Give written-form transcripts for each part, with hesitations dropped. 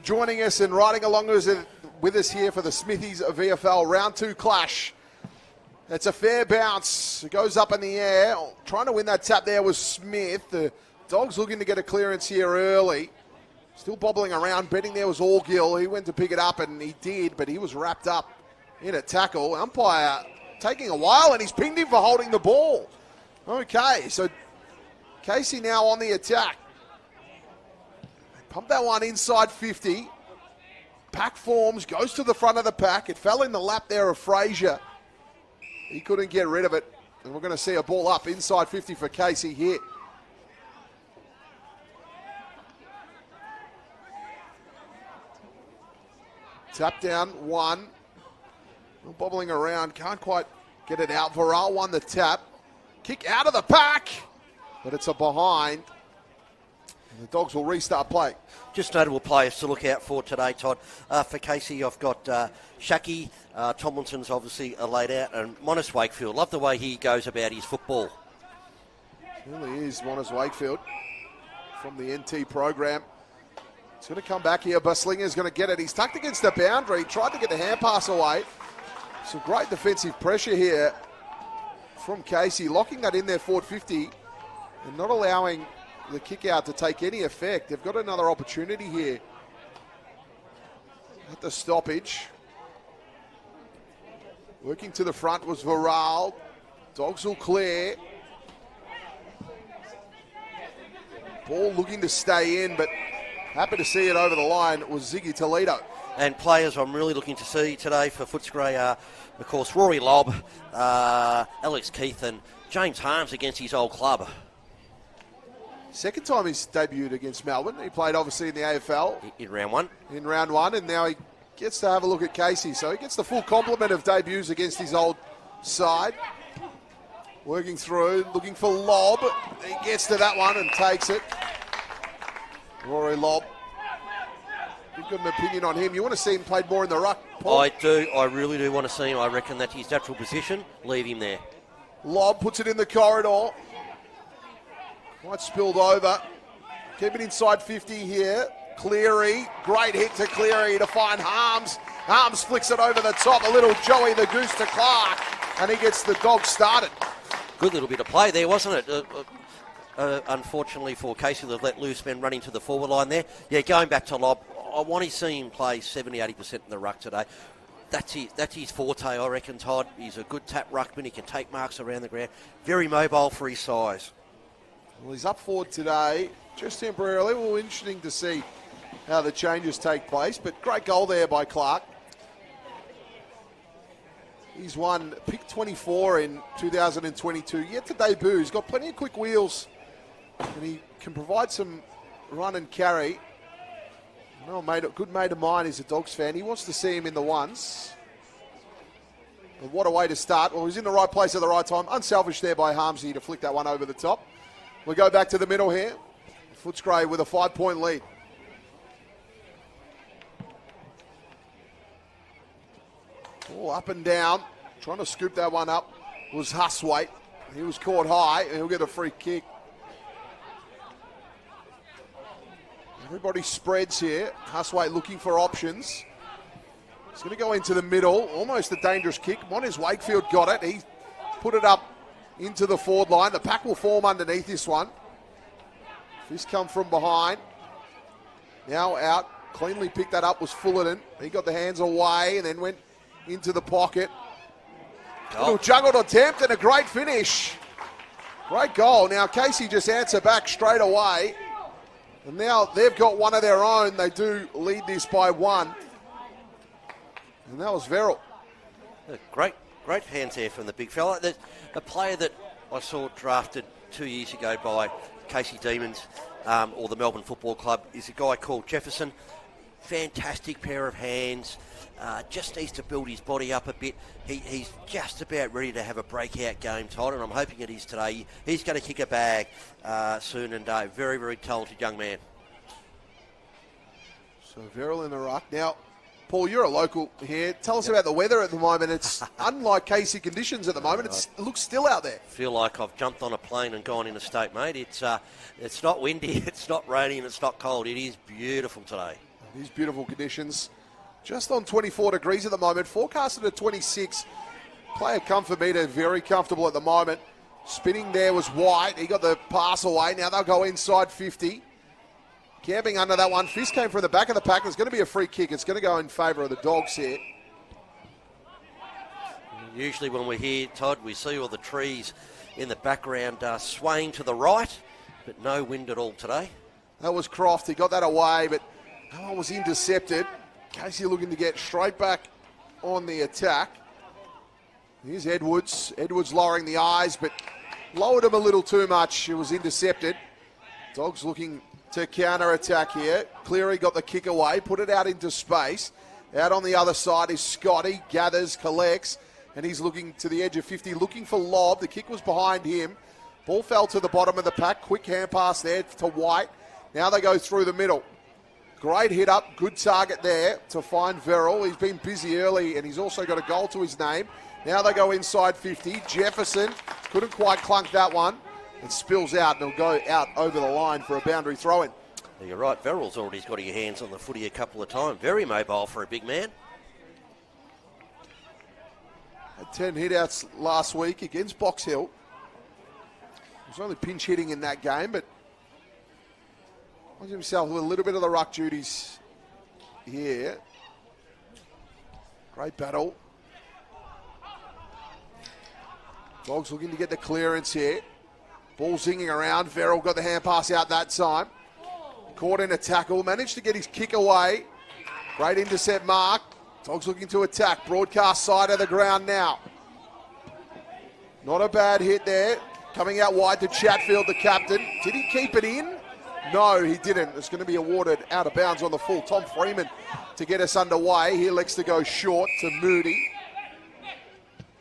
joining us and riding along with us here for the Smithies VFL Round 2 clash. It's a fair bounce. It goes up in the air. Trying to win that tap there was Smith. The Dogs looking to get a clearance here early. Still bobbling around. Betting there was Allgill. He went to pick it up, and he did, but he was wrapped up in a tackle. Umpire taking a while, and he's pinged him for holding the ball. Okay, so Casey now on the attack. Pump that one inside 50. Pack forms, goes to the front of the pack. It fell in the lap there of Frazier. He couldn't get rid of it. And we're going to see a ball up inside 50 for Casey here. Tap down, one. Bobbling around, can't quite get it out. Varel won the tap. Kick out of the pack, but it's a behind. The Dogs will restart play. Just notable players to look out for today, Todd. For Casey, I've got Shaki, Tomlinson's obviously laid out, and Monis Wakefield. Love the way he goes about his football. Really is Monis Wakefield from the NT program. He's going to come back here. Buslinger's going to get it. He's tucked against the boundary. Tried to get the hand pass away. Some great defensive pressure here from Casey. Locking that in there forward 50 and not allowing the kick out to take any effect. They've got another opportunity here at the stoppage. Working to the front was Varel. Dogs will clear. Ball looking to stay in, but happy to see it over the line. It was Ziggy Toledo. And players I'm really looking to see today for Footscray are, of course, Rory Lobb, Alex Keith and James Harms against his old club. Second time he's debuted against Melbourne. He played obviously in the AFL. In round one. In round one, and now he gets to have a look at Casey. So he gets the full complement of debuts against his old side. Working through, looking for Lobb. He gets to that one and takes it. Rory Lobb. You've got an opinion on him. You want to see him played more in the ruck, Paul? I do. I really do want to see him. I reckon that's his natural position. Leave him there. Lobb puts it in the corridor. Quite spilled over. Keep it inside 50 here. Cleary, great hit to Cleary to find Harms. Harms flicks it over the top. A little Joey the Goose to Clark, and he gets the Dogs started. Good little bit of play there, wasn't it? Unfortunately for Casey, they've let loose men running to the forward line there. Yeah, going back to Lobb, I want to see him play 70-80% in the ruck today. That's his forte, I reckon, Todd. He's a good tap ruckman. He can take marks around the ground. Very mobile for his size. Well, he's up forward today, just temporarily. Well, interesting to see how the changes take place, but great goal there by Clark. He's won pick 24 in 2022. Yet to debut. He's got plenty of quick wheels, and he can provide some run and carry. Well, a good mate of mine is a Dogs fan. He wants to see him in the ones. And what a way to start. Well, he's in the right place at the right time. Unselfish there by Harmsy to flick that one over the top. We go back to the middle here. Footscray with a 5-point lead. Oh, up and down. Trying to scoop that one up was Huswaite. He was caught high, and he'll get a free kick. Everybody spreads here. Huswaite looking for options. He's going to go into the middle. Almost a dangerous kick. Monis Wakefield got it. He put it up into the forward line. The pack will form underneath this one. This come from behind. Now out. Cleanly picked that up was Fullerton. He got the hands away and then went into the pocket. Little juggled attempt and a great finish. Great goal. Now Casey just answer back straight away. And now they've got one of their own. They do lead this by one. And that was Verrill. Great hands there from the big fella. The player that I saw drafted 2 years ago by Casey Demons, or the Melbourne Football Club, is a guy called Jefferson. Fantastic pair of hands. Just needs to build his body up a bit. He's just about ready to have a breakout game, Todd, and I'm hoping it is today. He's going to kick a bag soon, and very, very talented young man. So Verrill in the ruck. Now, Paul, you're a local here. Tell us about the weather at the moment. It's unlike Casey conditions at the moment. It looks still out there. Feel like I've jumped on a plane and gone interstate, mate. It's not windy, it's not raining, it's not cold. It is beautiful today. These beautiful conditions. Just on 24 degrees at the moment. Forecasted at 26. Player comfort meter very comfortable at the moment. Spinning there was White. He got the pass away. Now they'll go inside 50. Camping under that one. Fist came from the back of the pack. There's going to be a free kick. It's going to go in favour of the Dogs here. Usually when we're here, Todd, we see all the trees in the background swaying to the right, but no wind at all today. That was Croft. He got that away, but that one was intercepted. Casey looking to get straight back on the attack. Here's Edwards. Edwards lowering the eyes, but lowered him a little too much. It was intercepted. Dogs looking to counter-attack here. Cleary got the kick away, put it out into space. Out on the other side is Scotty. Gathers, collects, and he's looking to the edge of 50, looking for lob. The kick was behind him. Ball fell to the bottom of the pack. Quick hand pass there to White. Now they go through the middle. Great hit up. Good target there to find Verrill. He's been busy early, and he's also got a goal to his name. Now they go inside 50. Jefferson couldn't quite clunk that one. It spills out, and it'll go out over the line for a boundary throw-in. You're right, Verrill's already got your hands on the footy a couple of times. Very mobile for a big man. Had 10 hit-outs last week against Box Hill. He was only pinch hitting in that game, but finds himself with a little bit of the ruck duties here. Great battle. Dogs looking to get the clearance here. Ball zinging around. Verrill got the hand pass out that time. Caught in a tackle. Managed to get his kick away. Great intercept mark. Dogs looking to attack. Broadcast side of the ground now. Not a bad hit there. Coming out wide to Chatfield, the captain. Did he keep it in? No, he didn't. It's going to be awarded out of bounds on the full. Tom Freeman to get us underway. He elects to go short to Moody.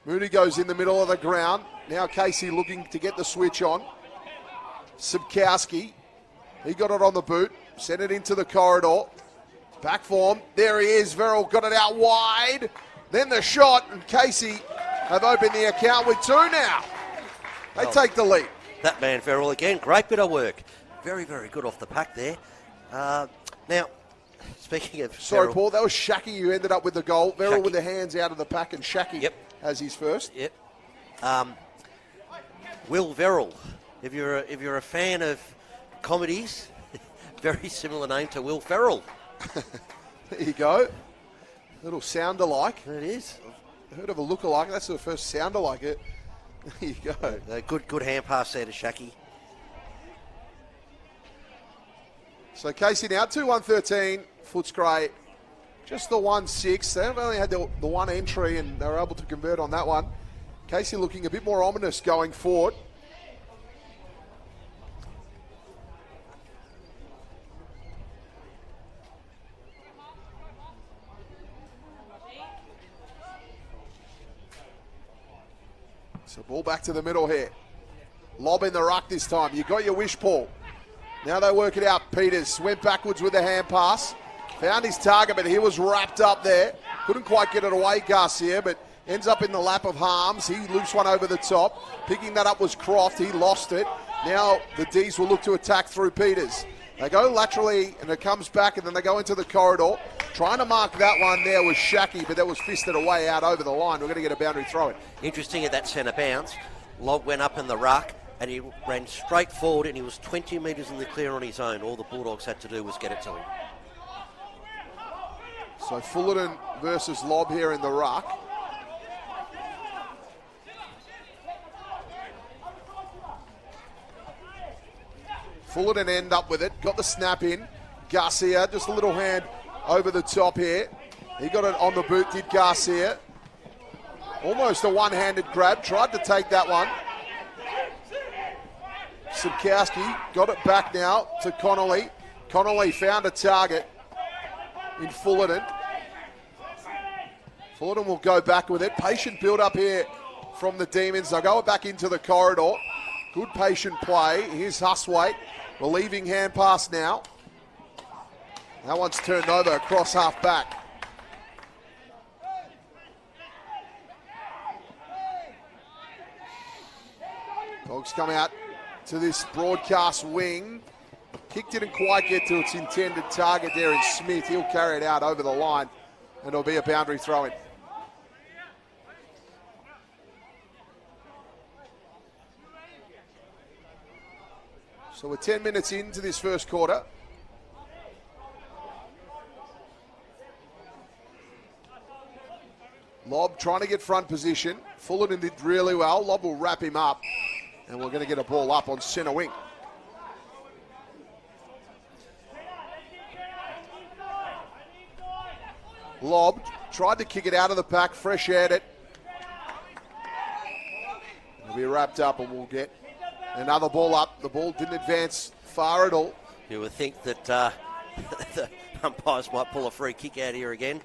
Moody goes in the middle of the ground. Now Casey looking to get the switch on. Subkowski. He got it on the boot. Sent it into the corridor. Back form. There he is. Verrill got it out wide. Then the shot. And Casey have opened the account with 2 now. They take the lead. That man Verrill again. Great bit of work. Very, very good off the pack there. Now, speaking of Sorry, Verrill, Paul. That was Shackey who ended up with the goal. Verrill with the hands out of the pack, and Shackey has his first. Yep. Will Verrill. If you're a fan of comedies, very similar name to Will Ferrell. There you go. Little sound-alike. It is. I've heard of a look-alike. That's the first sound-alike. There you go. Good hand pass there to Shackey. So Casey now 2-1-13. Footscray just the 1-6. They've only had the one entry, and they were able to convert on that one. Casey looking a bit more ominous going forward. So ball back to the middle here. Lob in the ruck this time. You got your wish, Paul. Now they work it out. Peters went backwards with the hand pass. Found his target, but he was wrapped up there. Couldn't quite get it away, Garcia, but ends up in the lap of Harms. He loops one over the top. Picking that up was Croft. He lost it. Now the D's will look to attack through Peters. They go laterally, and it comes back, and then they go into the corridor. Trying to mark that one there was Shackey, but that was fisted away out over the line. We're going to get a boundary throw-in. Interesting at that centre bounce. Lob went up in the ruck, and he ran straight forward, and he was 20 metres in the clear on his own. All the Bulldogs had to do was get it to him. So Fullerton versus Lob here in the ruck. Fullerton end up with it. Got the snap in. Garcia, just a little hand over the top here. He got it on the boot, did Garcia. Almost a one-handed grab. Tried to take that one. Subkowski got it back now to Connolly. Connolly found a target in Fullerton. Fullerton will go back with it. Patient build up here from the Demons. They'll go back into the corridor. Good patient play. Here's Huswaite. Relieving hand pass now. That one's turned over across half back. Dogs come out to this broadcast wing. Kick didn't quite get to its intended target there in Smith. He'll carry it out over the line, and it'll be a boundary throw-in. So we're 10 minutes into this first quarter. Lobb trying to get front position. Fullerton did really well. Lobb will wrap him up, and we're going to get a ball up on centre wing. Lobb tried to kick it out of the pack, fresh-aired it. It'll be wrapped up, and we'll get another ball up. The ball didn't advance far at all. You would think that the umpires might pull a free kick out here again.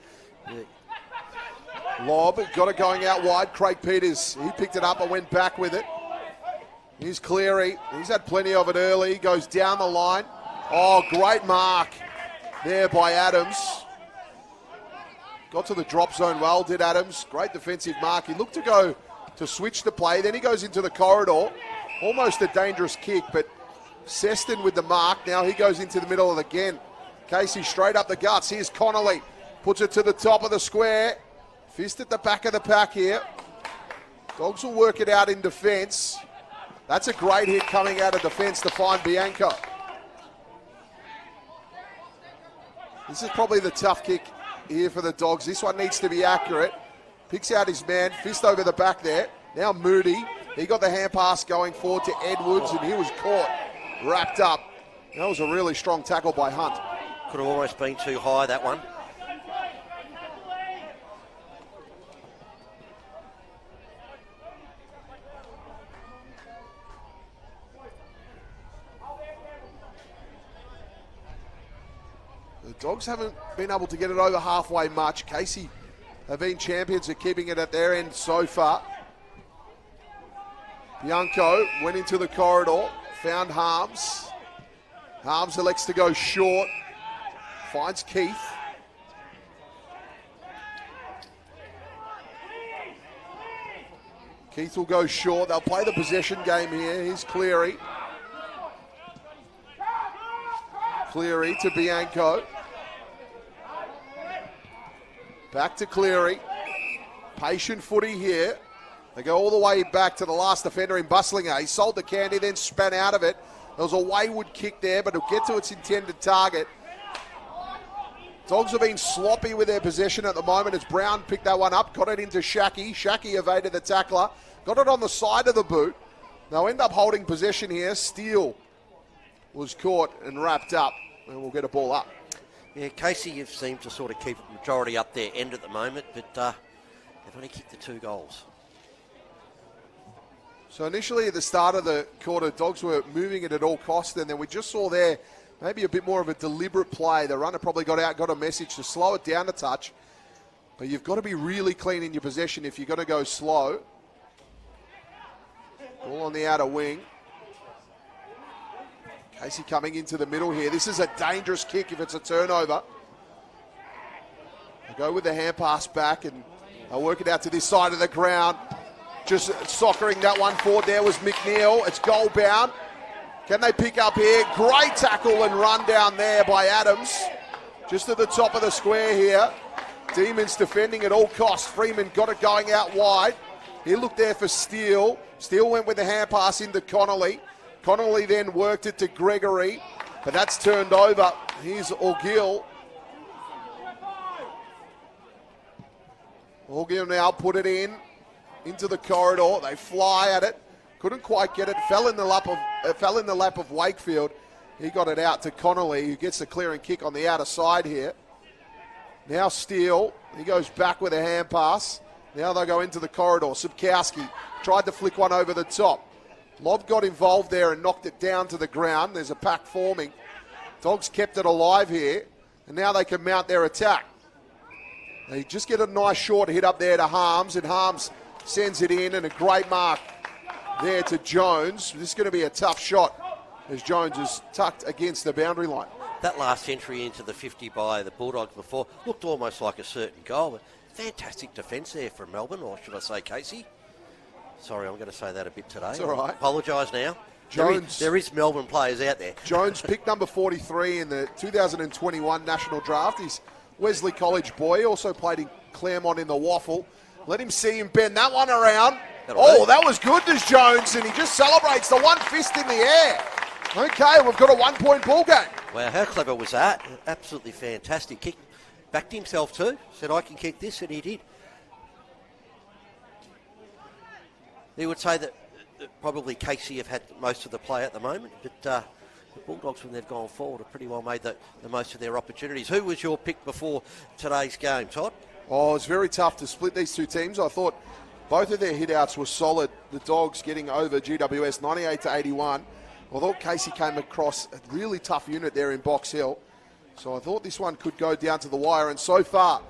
Lobb got it going out wide. Craig Peters, he picked it up and went back with it. Here's Cleary. He's had plenty of it early. He goes down the line. Oh, great mark there by Adams. Got to the drop zone well, did Adams. Great defensive mark. He looked to go to switch the play. Then he goes into the corridor. Almost a dangerous kick, but Seston with the mark. Now he goes into the middle of it again. Casey straight up the guts. Here's Connolly. Puts it to the top of the square. Fist at the back of the pack here. Dogs will work it out in defence. That's a great hit coming out of defence to find Bianco. This is probably the tough kick here for the Dogs. This one needs to be accurate. Picks out his man. Fist over the back there. Now Moody. He got the hand pass going forward to Edwards, and he was caught, wrapped up. That was a really strong tackle by Hunt. Could have almost been too high, that one. The Dogs haven't been able to get it over halfway much. Casey have been champions at keeping it at their end so far. Bianco went into the corridor, found Harms. Harms elects to go short, finds Keith. Keith will go short. They'll play the possession game here. Here's Cleary. Cleary to Bianco. Back to Cleary. Patient footy here. They go all the way back to the last defender in Bustlinger. He sold the candy, then span out of it. There was a wayward kick there, but it'll get to its intended target. Dogs have been sloppy with their possession at the moment as Brown picked that one up, got it into Shackey. Shackey evaded the tackler, got it on the side of the boot. They'll end up holding possession here. Steele was caught and wrapped up, and we'll get a ball up. Yeah, Casey, you've seemed to sort of keep the majority up their end at the moment, but they've only kicked the 2 goals. So initially at the start of the quarter, Dogs were moving it at all costs, and then we just saw there maybe a bit more of a deliberate play. The runner probably got out, got a message to slow it down a touch, but you've got to be really clean in your possession if you're going to go slow. Ball on the outer wing. Casey coming into the middle here. This is a dangerous kick if it's a turnover. They'll go with the hand pass back, and they'll work it out to this side of the ground. Just soccering that one forward there was McNeil. It's goal bound. Can they pick up here? Great tackle and run down there by Adams. Just at the top of the square here. Demons defending at all costs. Freeman got it going out wide. He looked there for Steele. Steele went with the hand pass into Connolly. Connolly then worked it to Gregory, but that's turned over. Here's O'Gill. O'Gill now put it into the corridor. They fly at it. Couldn't quite get it. Fell in the lap of Wakefield. He got it out to Connolly, who gets the clearing kick on the outer side here. Now Steele. He goes back with a hand pass. Now they'll go into the corridor. Subkowski tried to flick one over the top. Lobb got involved there and knocked it down to the ground. There's a pack forming. Dogs kept it alive here, and now they can mount their attack. They just get a nice short hit up there to Harms, and Harms sends it in, and a great mark there to Jones. This is going to be a tough shot as Jones is tucked against the boundary line. That last entry into the 50 by the Bulldogs before looked almost like a certain goal, but fantastic defence there from Melbourne, or should I say Casey? Sorry, I'm going to say that a bit today. It's all right. Apologise now. Jones. There is Melbourne players out there. Jones picked number 43 in the 2021 national draft. He's Wesley College boy, also played in Claremont in the Waffle. Let him see him bend that one around. That was good, does Jones, and he just celebrates the one fist in the air. Okay, we've got a 1-point ball game. Wow, how clever was that? Absolutely fantastic kick. Backed himself too. Said, I can kick this, and he did. He would say that probably Casey have had most of the play at the moment, but the Bulldogs, when they've gone forward, have pretty well made the most of their opportunities. Who was your pick before today's game, Todd? Oh, it's very tough to split these two teams. I thought both of their hit-outs were solid. The Dogs getting over GWS 98-81. I thought Casey came across a really tough unit there in Box Hill. So I thought this one could go down to the wire. And so far,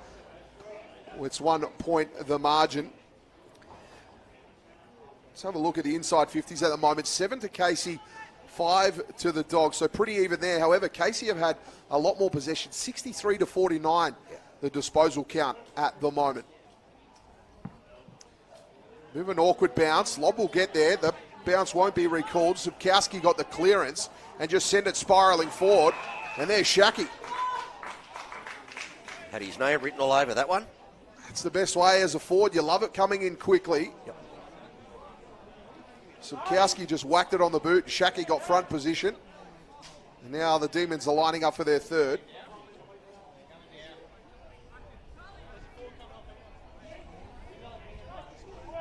it's 1 point the margin. Let's have a look at the inside 50s at the moment. 7 to Casey, 5 to the Dogs. So pretty even there. However, Casey have had a lot more possession. 63 to 49, the disposal count at the moment. Bit of an awkward bounce. Lob will get there. The bounce won't be recalled. Zubkowski got the clearance and just sent it spiralling forward. And there's Shaki. Had his name written all over that one. That's the best way as a forward. You love it coming in quickly. Yep. Zubkowski just whacked it on the boot. Shaki got front position. And now the Demons are lining up for their third.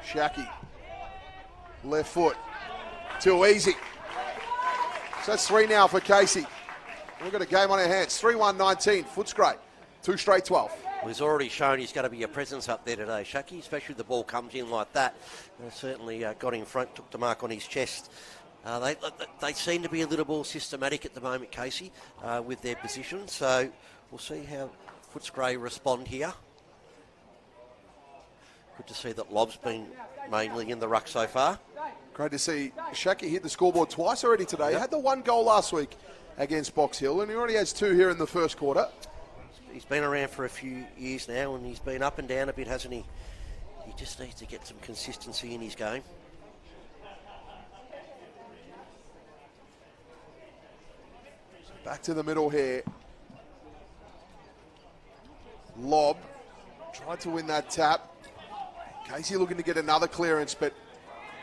Shaki. Left foot. Too easy. So that's 3 now for Casey. We've got a game on our hands. 3-1-19. Footscray. 2 straight 12. Well, he's already shown he's going to be a presence up there today, Shaki, especially if the ball comes in like that. Certainly got in front, took the mark on his chest. They seem to be a little more systematic at the moment, Casey, with their position. So we'll see how Footscray respond here. Good to see that Lob's been mainly in the ruck so far. Great to see Shaki hit the scoreboard twice already today. He had the 1 goal last week against Box Hill, and he already has 2 here in the first quarter. He's been around for a few years now, and he's been up and down a bit, hasn't he? He just needs to get some consistency in his game. Back to the middle here. Lob. Tried to win that tap. Casey looking to get another clearance, but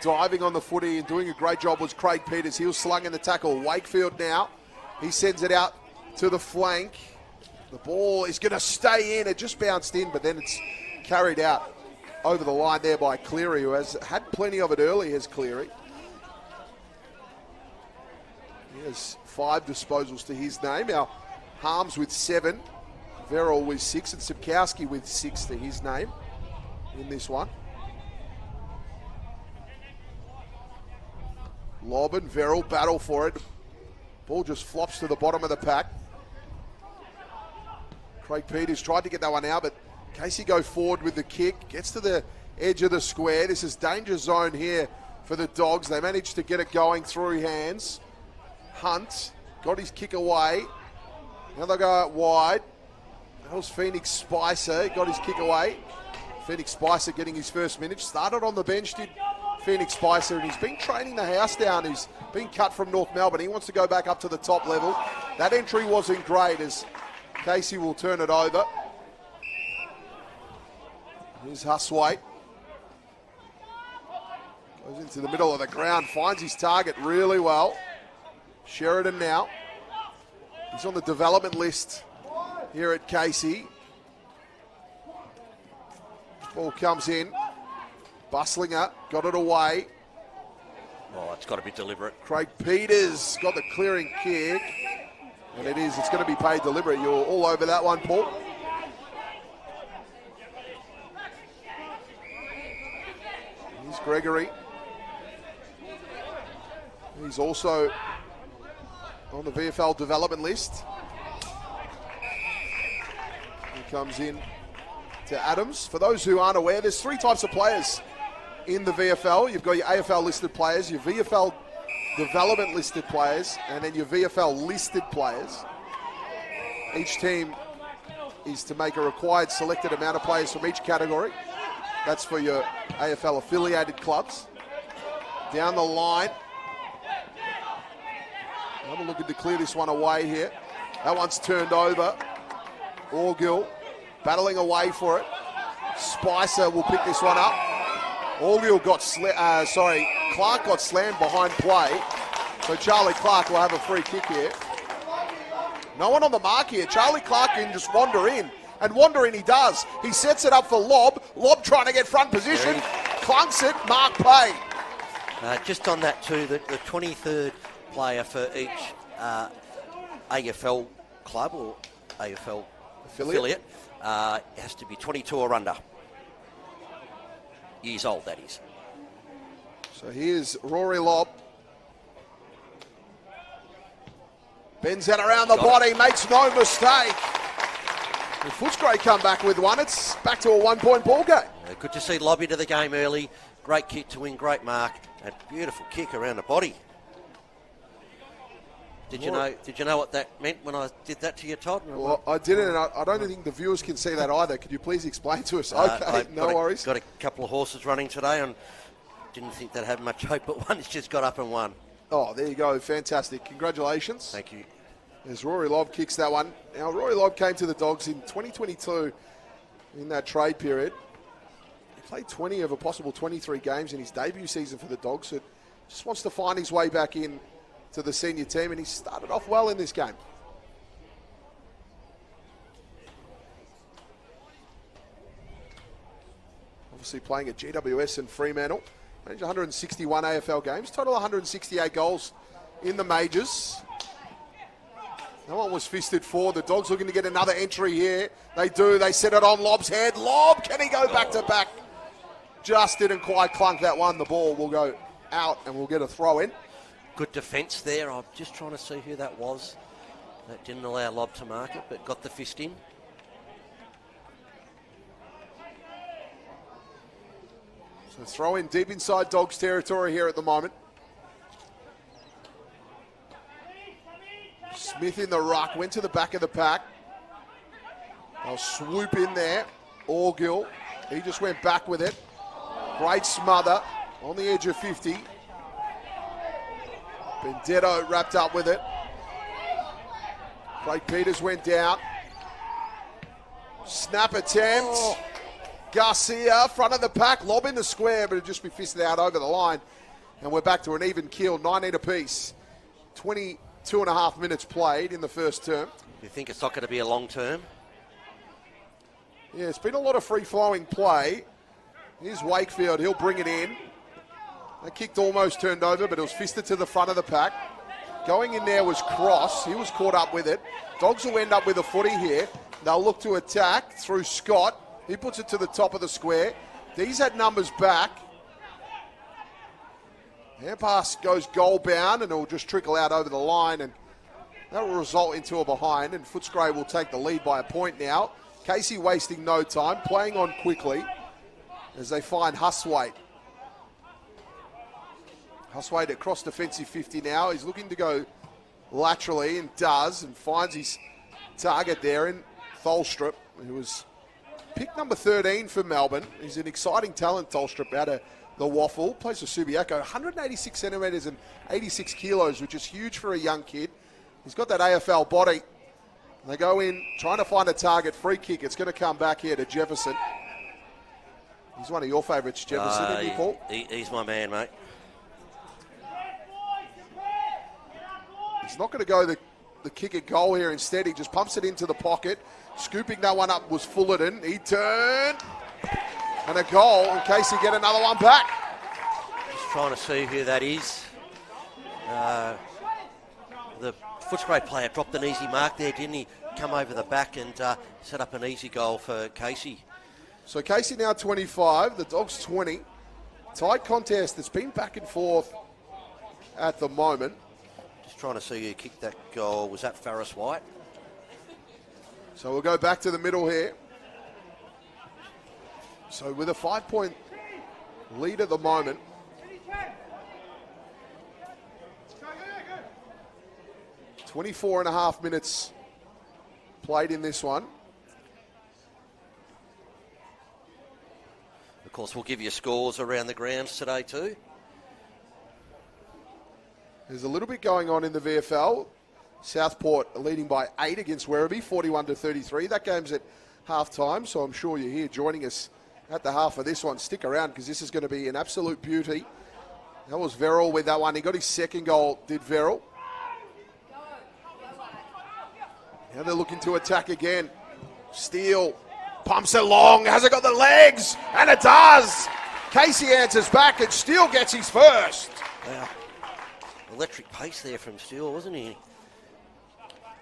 diving on the footy and doing a great job was Craig Peters. He was slung in the tackle. Wakefield now. He sends it out to the flank. The ball is going to stay in. It just bounced in, but then it's carried out over the line there by Cleary, who has had plenty of it early, has Cleary. He has 5 disposals to his name. Now, Harms with 7, Verrill with 6, and Sipkowski with 6 to his name in this one. Lob and Verrill battle for it. Ball just flops to the bottom of the pack. Craig Peters tried to get that one out, but Casey go forward with the kick. Gets to the edge of the square. This is danger zone here for the Dogs. They managed to get it going through hands. Hunt got his kick away. Now they'll go out wide. That was Phoenix Spicer. Got his kick away. Phoenix Spicer getting his first minute. Started on the bench, did Phoenix Spicer, and he's been training the house down. He's been cut from North Melbourne. He wants to go back up to the top level. That entry wasn't great, as Casey will turn it over. Here's Huswaite. Goes into the middle of the ground, finds his target really well. Sheridan now. He's on the development list here at Casey. Ball comes in. Bustlinger got it away. Oh, it's got to be deliberate. Craig Peters got the clearing kick. And it is. It's going to be paid deliberate. You're all over that one, Paul. Here's Gregory. He's also on the VFL development list. He comes in to Adams. For those who aren't aware, there's 3 types of players in the VFL. You've got your AFL listed players, your VFL development listed players, and then your VFL listed players. Each team is to make a required selected amount of players from each category. That's for your AFL affiliated clubs. Down the line, Another looking to clear this one away here. That one's turned over. Orgill battling away for it. Spicer will pick this one up. Orgill got Clark got slammed behind play. So Charlie Clark will have a free kick here. No one on the mark here. Charlie Clark can just wander in. And wander in he does. He sets it up for Lob. Lob trying to get front position. Clunks it. Mark Pay. Just on that too, the 23rd player for each AFL club or AFL affiliate has to be 22 or under. Years old, that is. So here's Rory Lobb. Bends that around the body, makes no mistake. And Footscray come back with one. It's back to a 1-point ball game. Good to see Lobb into the game early. Great kick to win, great mark, and beautiful kick around the body. Did you know what that meant when I did that to you, Todd? Well, I didn't, and I don't think the viewers can see that either. Could you please explain to us? Okay, no worries. Got a couple of horses running today, and didn't think they'd have much hope, but one's just got up and won. Oh, there you go. Fantastic. Congratulations. Thank you. As Rory Lobb kicks that one. Now, Rory Lobb came to the Dogs in 2022 in that trade period. He played 20 of a possible 23 games in his debut season for the Dogs. So just wants to find his way back in to the senior team, and he started off well in this game. Obviously playing at GWS and Fremantle. Managed 161 AFL games, total 168 goals in the majors. No one was fisted for. The Dogs looking to get another entry here. They do. They set it on Lobb's head. Lobb, can he go back to back? Just didn't quite clunk that one. The ball will go out and we'll get a throw in. Good defence there. I'm just trying to see who that was. That didn't allow Lobb to mark it, but got the fist in. So throw in deep inside Dogs territory here at the moment. Smith in the ruck, went to the back of the pack. They'll swoop in there. Orgill, he just went back with it. Great smother on the edge of 50. Benedetto wrapped up with it. Craig Peters went down. Snap attempt. Oh. Garcia, front of the pack, lob in the square, but it'll just be fisted out over the line. And we're back to an even kill, 19 apiece. 22 and a half minutes played in the first term. You think it's not going to be a long term? Yeah, it's been a lot of free-flowing play. Here's Wakefield, he'll bring it in. That kicked almost turned over, but it was fisted to the front of the pack. Going in there was Cross. He was caught up with it. Dogs will end up with a footy here. They'll look to attack through Scott. He puts it to the top of the square. These had numbers back. Air pass goes goal bound and it will just trickle out over the line, and that will result into a behind, and Footscray will take the lead by a point now. Casey wasting no time, playing on quickly as they find Huswaite. Huswaite across defensive 50 now. He's looking to go laterally and does, and finds his target there in Tholstrup, who was pick number 13 for Melbourne. He's an exciting talent, Tholstrup, out of the Waffle. Plays for Subiaco. 186 centimetres and 86 kilos, which is huge for a young kid. He's got that AFL body. They go in, trying to find a target. Free kick. It's going to come back here to Jefferson. He's one of your favourites, Jefferson, isn't he, Paul? He's my man, mate. He's not going to go the kick at goal here. Instead, he just pumps it into the pocket. Scooping that one up was Fullerton. He turned. And a goal in case he get another one back. Just trying to see who that is. The Footscray player dropped an easy mark there, didn't he? Come over the back and set up an easy goal for Casey. So Casey now 25, the Dogs 20. Tight contest. It's been back and forth at the moment. Just trying to see who kicked that goal. Was that Farris White? So we'll go back to the middle here. So with a 5-point lead at the moment. .24.5 minutes played in this one. Of course, we'll give you scores around the grounds today too. There's a little bit going on in the VFL. Southport leading by 8 against Werribee, 41-33. That game's at half-time, so I'm sure you're here joining us at the half of this one. Stick around because this is going to be an absolute beauty. That was Verrill with that one. He got his second goal, did Verrill. Now they're looking to attack again. Steele pumps it long. Has it got the legs? And it does. Casey answers back and Steele gets his first. Wow. Electric pace there from Steele, wasn't he?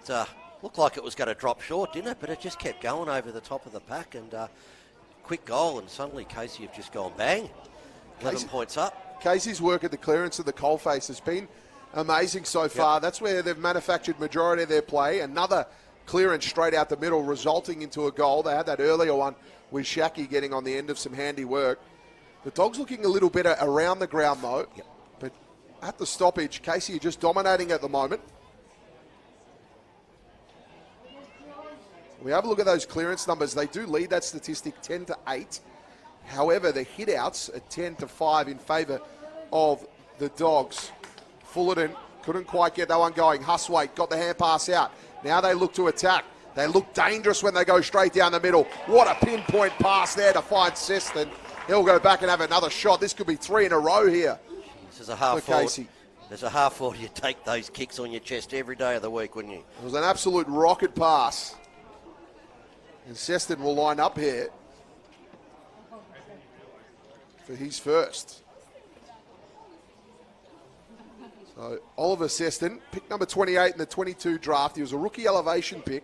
It looked like it was going to drop short, didn't it? But it just kept going over the top of the pack, and quick goal, and suddenly Casey have just gone bang. 11 points up. Casey's work at the clearance of the coalface has been amazing so far. Yep. That's where they've manufactured majority of their play. Another clearance straight out the middle, resulting into a goal. They had that earlier one with Shaki getting on the end of some handy work. The Dogs looking a little better around the ground, though. Yep. But at the stoppage, Casey are just dominating at the moment. We have a look at those clearance numbers. They do lead that statistic 10-8. However, the hit-outs are 10-5 in favour of the Dogs. Fullerton couldn't quite get that one going. Huswaite got the hand pass out. Now they look to attack. They look dangerous when they go straight down the middle. What a pinpoint pass there to find Seston. He'll go back and have another shot. This could be 3 in a row here. This is a half for Casey. There's a half forward. You'd take those kicks on your chest every day of the week, wouldn't you? It was an absolute rocket pass. And Seston will line up here for his first. So Oliver Seston, pick number 28 in the 22 draft. He was a rookie elevation pick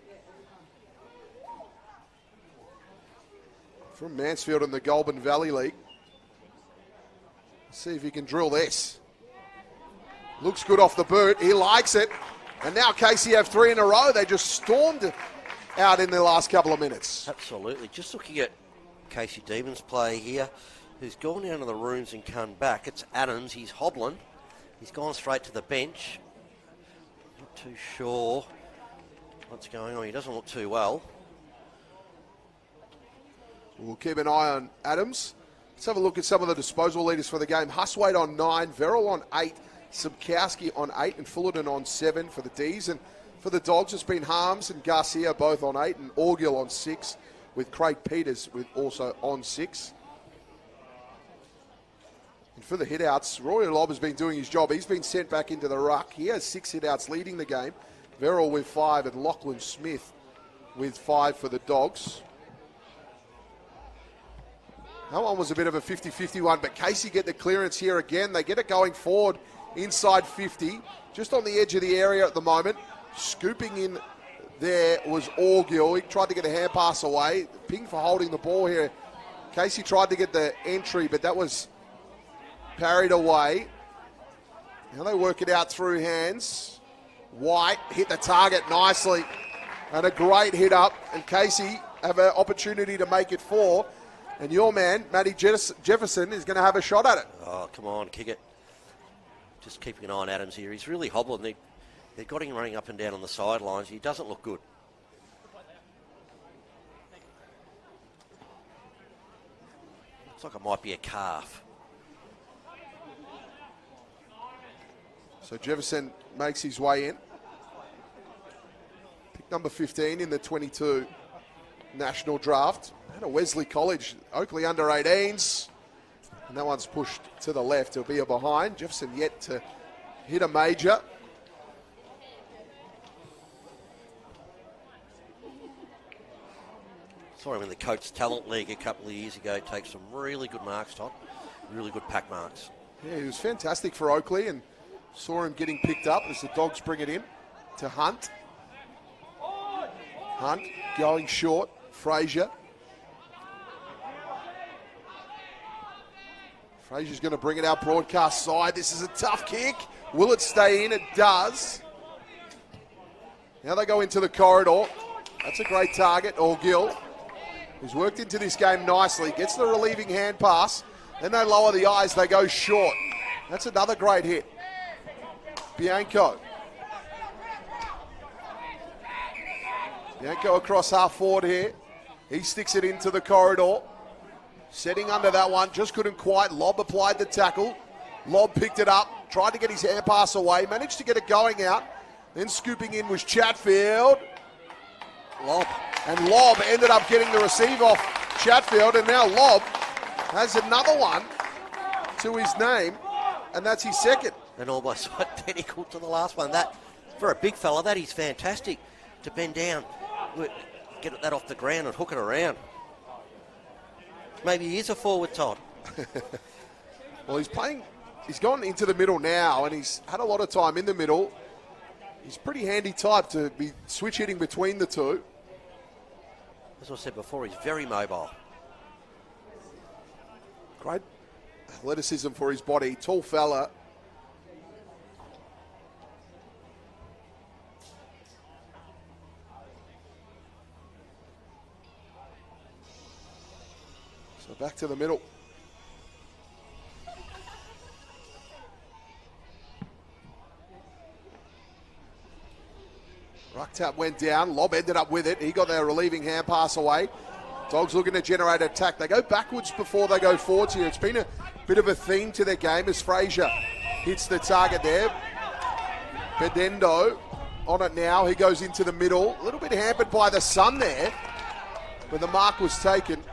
from Mansfield in the Goulburn Valley League. Let's see if he can drill this. Looks good off the boot. He likes it. And now Casey have 3 in a row. They just stormed out in the last couple of minutes. Absolutely. Just looking at Casey Demons' play here, who's gone down to the rooms and come back. It's Adams. He's hobbling. He's gone straight to the bench. Not too sure what's going on. He doesn't look too well. We'll keep an eye on Adams. Let's have a look at some of the disposal leaders for the game. Huswaite on 9, Verrill on 8, Subkowski on 8, and Fullerton on 7 for the Ds. And for the Dogs, it's been Harms and Garcia both on 8, and Orgill on 6, with Craig Peters with also on 6. And for the hit-outs, Roy Lobb has been doing his job. He's been sent back into the ruck. He has 6 hit-outs leading the game. Verrill with 5, and Lachlan Smith with 5 for the Dogs. That one was a bit of a 50-50 one, but Casey get the clearance here again. They get it going forward inside 50, just on the edge of the area at the moment. Scooping in there was Orgill. He tried to get a hand pass away. Ping for holding the ball here. Casey tried to get the entry, but that was parried away. Now they work it out through hands. White hit the target nicely. And a great hit up. And Casey have an opportunity to make it 4. And your man, Matty Jefferson, is going to have a shot at it. Oh, come on, kick it. Just keeping an eye on Adams here. He's really hobbling. They've got him running up and down on the sidelines. He doesn't look good. Looks like it might be a calf. So Jefferson makes his way in. Pick number 15 in the 22 national draft. And a Wesley College, Oakley under 18s. And that one's pushed to the left. It'll be a behind. Jefferson yet to hit a major. Sorry, when the Coates Talent League a couple of years ago takes some really good marks, Todd. Really good pack marks. Yeah, he was fantastic for Oakley and saw him getting picked up as the Dogs bring it in to Hunt. Hunt going short. Frazier. Frazier's going to bring it out broadcast side. This is a tough kick. Will it stay in? It does. Now they go into the corridor. That's a great target. Orgill, who's worked into this game nicely, gets the relieving hand pass. Then they lower the eyes. They go short. That's another great hit. Bianco. Bianco across half forward here. He sticks it into the corridor. Setting under that one, just couldn't quite. Lobb applied the tackle. Lobb picked it up. tried to get his hand pass away, managed to get it going out. Then scooping in was Chatfield. Lob. And Lob ended up getting the receive off Chatfield, and now Lob has another one to his name, and that's his second. And almost identical to the last one. That, for a big fella, that is fantastic to bend down, get that off the ground and hook it around. Maybe he is a forward, Todd. Well, he's gone into the middle now, and he's had a lot of time in the middle. He's pretty handy type to be switch hitting between the two. As I said before, he's very mobile. Great athleticism for his body. Tall fella. So back to the middle. Ruck tap went down. Lob ended up with it. He got their relieving hand pass away. Dogs looking to generate an attack. They go backwards before they go forwards here. It's been a bit of a theme to their game as Fraser hits the target there. Bedendo on it now. He goes into the middle. A little bit hampered by the sun there, but the mark was taken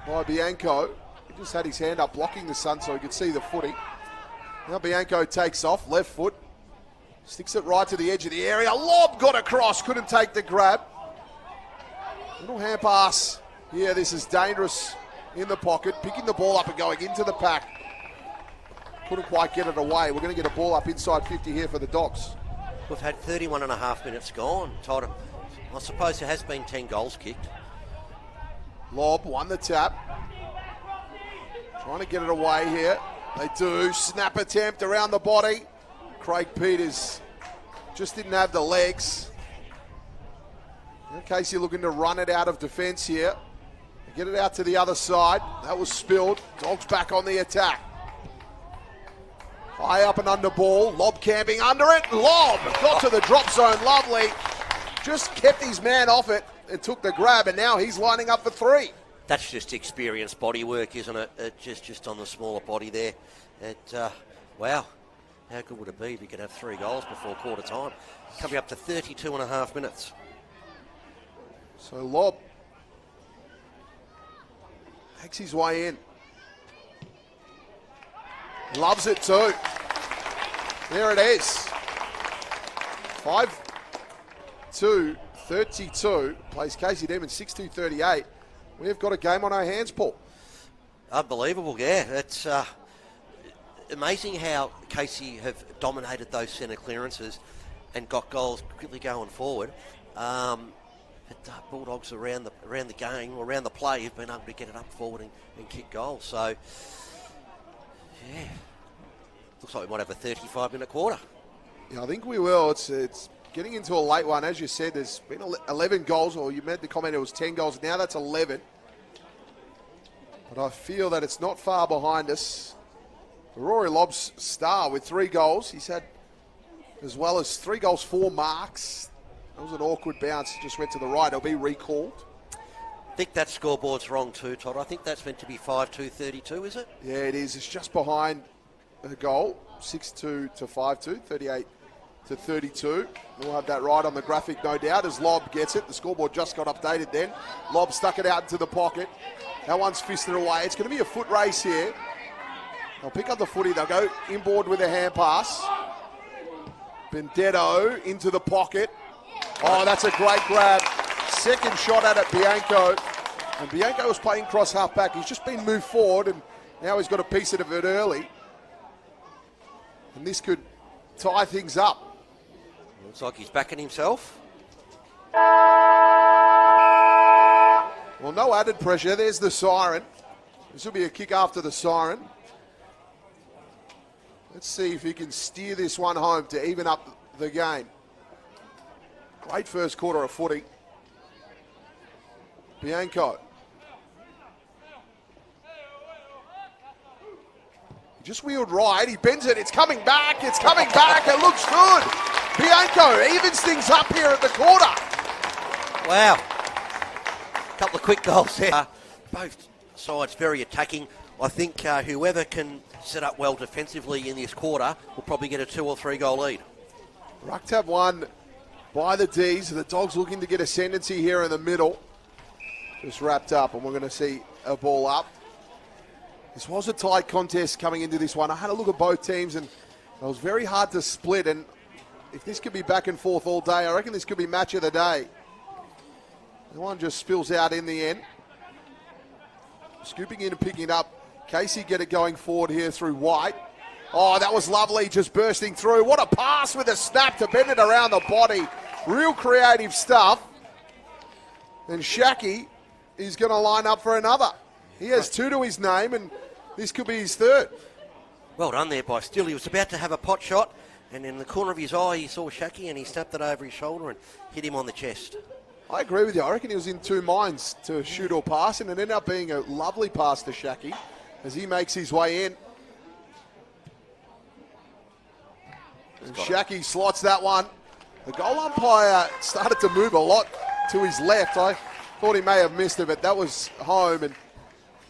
by Bianco. He just had his hand up blocking the sun so he could see the footy. Now Bianco takes off, left foot. Sticks it right to the edge of the area. Lob got across, couldn't take the grab. Little hand pass. Yeah, this is dangerous in the pocket. Picking the ball up and going into the pack. Couldn't quite get it away. We're going to get a ball up inside 50 here for the Dogs. We've had 31 and a half minutes gone, Todd. I suppose there has been 10 goals kicked. Lob won the tap. Trying to get it away here. They do. Snap attempt around the body. Craig Peters just didn't have the legs. In case you're looking to run it out of defence here. Get it out to the other side. That was spilled. Dogs back on the attack. High up and under ball. Lob camping under it. Lob got to the drop zone. Lovely. Just kept his man off it and took the grab, and now he's lining up for three. That's just experienced body work, isn't it? Just on the smaller body there. Wow. How good would it be if he could have 3 goals before quarter time? Coming up to 32 and a half minutes. So Lob makes his way in. Loves it too. There it is. 5-2-32. Plays Casey Demon 6-2-38. We've got a game on our hands, Paul. Unbelievable, yeah. It's amazing how Casey have dominated those centre clearances and got goals quickly going forward. But Bulldogs around the game, or around the play, have been able to get it up forward and kick goals. So, yeah, looks like we might have a 35-minute quarter. Yeah, I think we will. It's getting into a late one. As you said, there's been 11 goals, or you made the comment it was 10 goals. Now that's 11. But I feel that it's not far behind us. Rory Lobb's star with 3 goals. He's had as well as 3 goals, 4 marks. That was an awkward bounce. Just went to the right. It'll be recalled. I think that scoreboard's wrong too, Todd. I think that's meant to be 5-2-32, is it? Yeah, it is. It's just behind the goal. 6-2 to 5-2, 38-32. We'll have that right on the graphic, no doubt, as Lob gets it. The scoreboard just got updated then. Lob stuck it out into the pocket. That one's fisted away. It's going to be a foot race here. They'll pick up the footy. They'll go inboard with a hand pass. Benedetto into the pocket. Oh, that's a great grab. Second shot at it, Bianco. And Bianco was playing cross half back. He's just been moved forward, and now he's got a piece of it early. And this could tie things up. Looks like he's backing himself. Well, no added pressure. There's the siren. This will be a kick after the siren. Let's see if he can steer this one home to even up the game. Great first quarter of footy. Bianco. He just wheeled right. He bends it. It's coming back. It's coming back. It looks good. Bianco evens things up here at the quarter. Wow. A couple of quick goals there. Both sides very attacking. I think whoever can set up well defensively in this quarter, will probably get a 2 or 3 goal lead. Ruck tab won by the D's. The Dogs looking to get ascendancy here in the middle. Just wrapped up, and we're going to see a ball up. This was a tight contest coming into this one. I had a look at both teams, and it was very hard to split. And if this could be back and forth all day, I reckon this could be match of the day. The one just spills out in the end. Scooping in and picking it up. Casey get it going forward here through White. Oh, that was lovely, just bursting through. What a pass with a snap to bend it around the body. Real creative stuff. And Shacky is going to line up for another. He has 2 to his name, and this could be his 3rd. Well done there by Still. He was about to have a pot shot, and in the corner of his eye, he saw Shacky, and he snapped it over his shoulder and hit him on the chest. I agree with you. I reckon he was in 2 minds to shoot or pass, and it ended up being a lovely pass to Shacky as he makes his way in. And Shacky slots that one. The goal umpire started to move a lot to his left. I thought he may have missed it, but that was home. And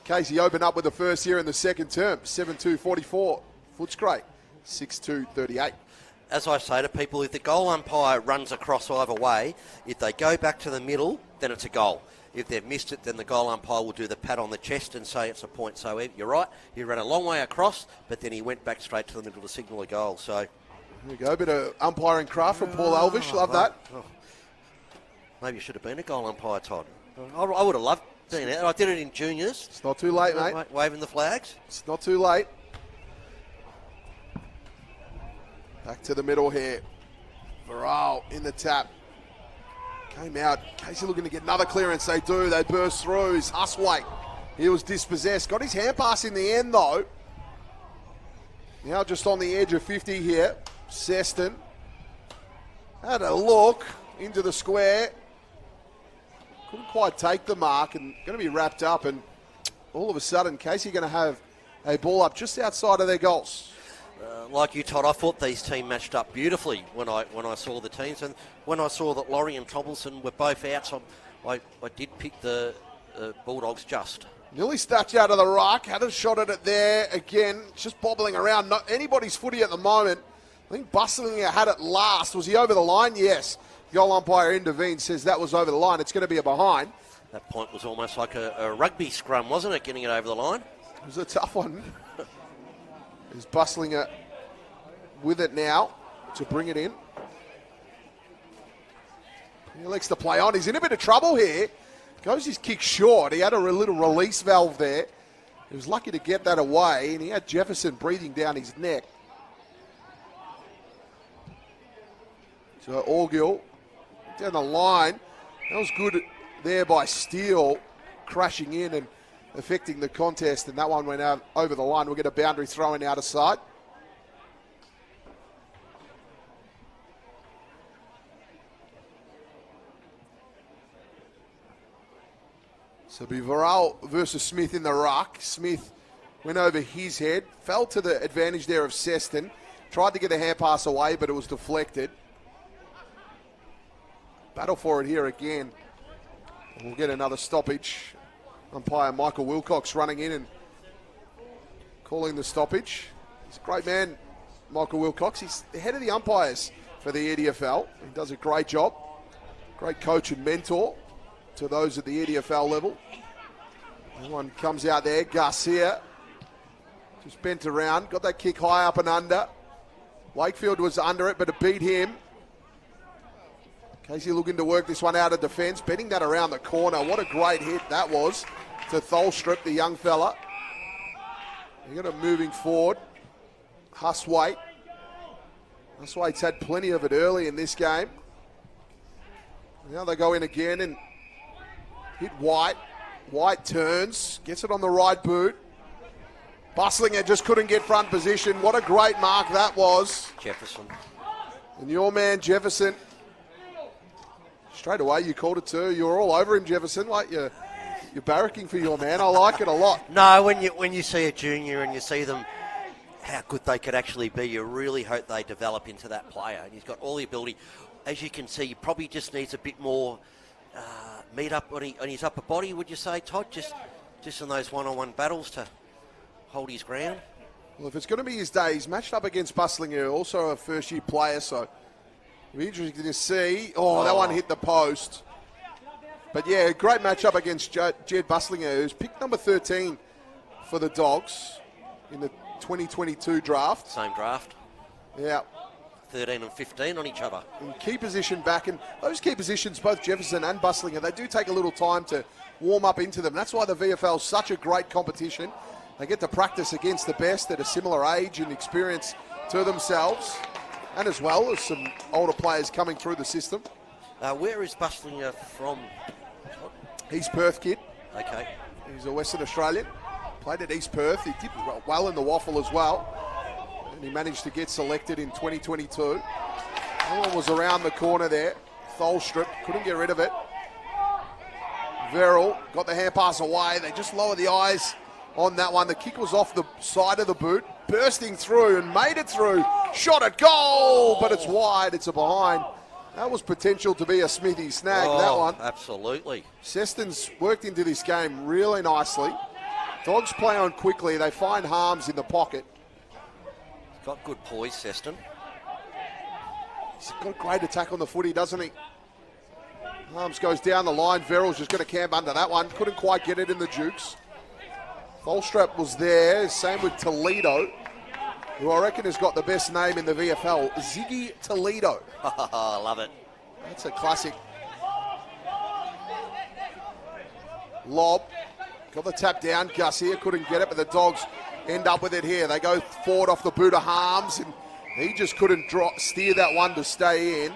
Casey opened up with the first here in the second term. 7-2-44. Footscray. 6-2-38. As I say to people, if the goal umpire runs across either way, if they go back to the middle, then it's a goal. If they've missed it, then the goal umpire will do the pat on the chest and say it's a point. So you're right, he ran a long way across, but then he went back straight to the middle to signal a goal. So here we go, a bit of umpiring craft from Paul Elvish. Love that. Oh. Maybe you should have been a goal umpire, Todd. I would have loved being it. I did it in juniors. It's not too late, mate. Waving the flags. It's not too late. Back to the middle here. Varel in the tap. Came out. Casey looking to get another clearance. They do. They burst through. His Husway. He was dispossessed. Got his hand pass in the end, though. Now just on the edge of 50 here. Seston had a look into the square. Couldn't quite take the mark and going to be wrapped up. And all of a sudden, Casey going to have a ball up just outside of their goals. Like you, Todd, I thought these teams matched up beautifully when I saw the teams, and when I saw that Laurie and Tombleson were both out, so I did pick the Bulldogs just. Nearly snatched out of the ruck, had a shot at it there again, just bobbling around. Not anybody's footy at the moment. I think Bustlinger had it last. Was he over the line? Yes. The goal umpire intervened, says that was over the line. It's going to be a behind. That point was almost like a rugby scrum, wasn't it, getting it over the line? It was a tough one. Is Bustlinger with it now to bring it in. He likes to play on. He's in a bit of trouble here. Goes his kick short. He had a little release valve there. He was lucky to get that away, and he had Jefferson breathing down his neck. So Orgill down the line. That was good there by Steele, crashing in and affecting the contest, and that one went out over the line. We'll get a boundary throw in out of sight. So it'll be Varel versus Smith in the ruck. Smith went over his head, fell to the advantage there of Seston. Tried to get a hand pass away, but it was deflected. Battle for it here again. We'll get another stoppage. Umpire Michael Wilcox running in and calling the stoppage. He's a great man, Michael Wilcox. He's the head of the umpires for the EDFL. He does a great job. Great coach and mentor to those at the EDFL level. One comes out there. Garcia just bent around. Got that kick high up and under. Wakefield was under it, but it beat him. Casey looking to work this one out of defence, bending that around the corner. What a great hit that was to Tholstrup, the young fella. They got him moving forward. Huswaite. Huswaite's had plenty of it early in this game. Now they go in again and hit White. White turns, gets it on the right boot. Bustlinger just couldn't get front position. What a great mark that was. Jefferson. And your man Jefferson. Straight away, you called it too. You were all over him, Jefferson. Like you're barracking for your man. I like it a lot. No, when you see a junior and you see them, how good they could actually be, you really hope they develop into that player. And he's got all the ability. As you can see, he probably just needs a bit more meat up on his upper body, would you say, Todd? Just in those one-on-one battles to hold his ground. Well, if it's going to be his day, he's matched up against Bustlinger, also a first-year player, so it'll be interesting to see. Oh, that one hit the post. But yeah, great matchup against Jed Bustlinger, who's picked number 13 for the Dogs in the 2022 draft. Same draft. Yeah. 13 and 15 on each other. In key position back, and those key positions, both Jefferson and Bustlinger, they do take a little time to warm up into them. That's why the VFL is such a great competition. They get to practice against the best at a similar age and experience to themselves, and as well as some older players coming through the system. Where is Bustlinger from? He's Perth kid. Okay. He's a Western Australian. Played at East Perth. He did well in the waffle as well. And he managed to get selected in 2022. No one was around the corner there. Tholstrup couldn't get rid of it. Verrill got the hand pass away. They just lowered the eyes on that one. The kick was off the side of the boot, bursting through and made it through. Shot at goal, but it's wide. It's a behind. That was potential to be a Smithy snag, that one. Absolutely. Seston's worked into this game really nicely. Dogs play on quickly. They find Harms in the pocket. He's got good poise, Seston. He's got great attack on the footy, doesn't he? Harms goes down the line. Verrill's just going to camp under that one. Couldn't quite get it in the jukes. Tholstrup was there. Same with Toledo, who I reckon has got the best name in the VFL. Ziggy Toledo. I love it. That's a classic. Lob. Got the tap down. Gus here couldn't get it, but the Dogs end up with it here. They go forward off the boot of Harms, and he just couldn't steer that one to stay in.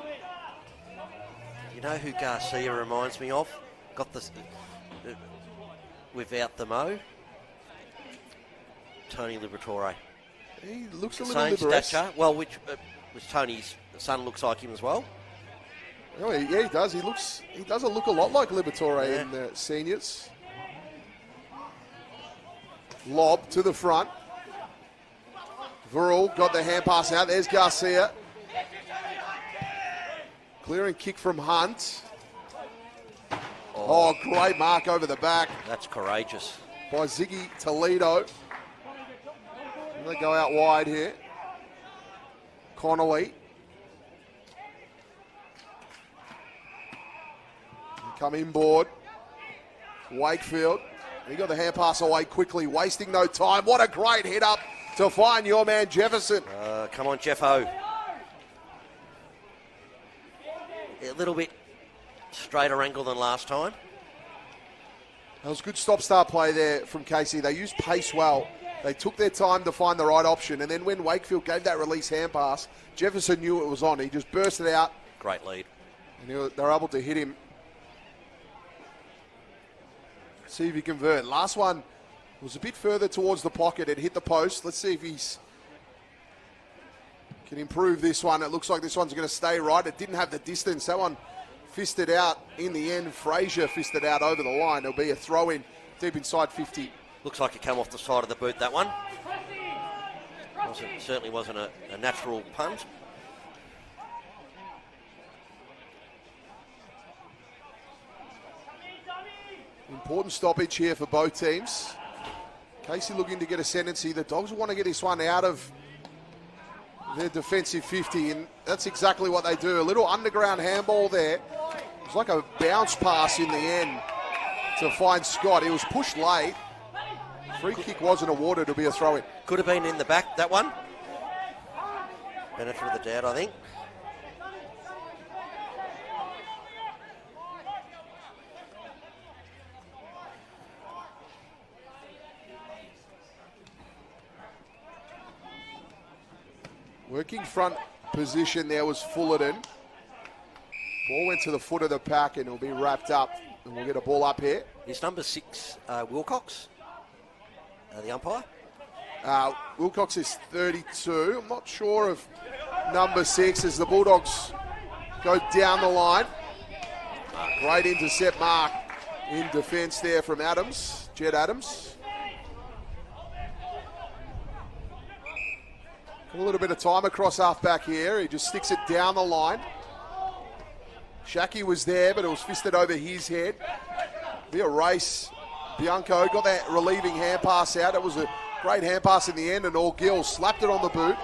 You know who Garcia reminds me of? Got this without the mo. Tony Liberatore. He looks a little same liberous. stature. Well, which Tony's son looks like him as well. Oh, yeah, he does. He doesn't look a lot like Liberatore in the seniors. Lob to the front. Verrill got the hand pass out. There's Garcia. Clearing kick from Hunt. Oh, great mark over the back. That's courageous. By Ziggy Toledo. They go out wide here. Connolly. Come inboard. Wakefield. He got the hand pass away quickly, wasting no time. What a great hit up to find your man Jefferson. Come on, Jeffo. A little bit straighter angle than last time. That was good stop-start play there from Casey. They used pace well. They took their time to find the right option, and then when Wakefield gave that release hand pass, Jefferson knew it was on. He just burst it out. Great lead. And they were able to hit him. See if he convert. Last one was a bit further towards the pocket. It hit the post. Let's see if he's can improve this one. It looks like this one's going to stay right. It didn't have the distance. That one fisted out in the end. Frazier fisted out over the line. It'll be a throw-in deep inside 50. Looks like it came off the side of the boot, that one. Certainly wasn't a natural punt. Important stoppage here for both teams. Casey looking to get ascendancy. The Dogs want to get this one out of their defensive 50, and that's exactly what they do. A little underground handball there. It was like a bounce pass in the end to find Scott. He was pushed late. Free kick wasn't awarded. It'll be a throw-in. Could have been in the back, that one. Benefit of the doubt, I think. Working front position there was Fullerton. Ball went to the foot of the pack and it'll be wrapped up. And we'll get a ball up here. Is number 6 Wilcox, the umpire? Wilcox is 32. I'm not sure of number 6 as the Bulldogs go down the line. Great intercept mark in defence there from Adams, Jed Adams. Got a little bit of time across half back here. He just sticks it down the line. Shaki was there, but it was fisted over his head. Be a race. Bianco got that relieving hand pass out. It was a Great hand pass in the end, and Gill slapped it on the boot.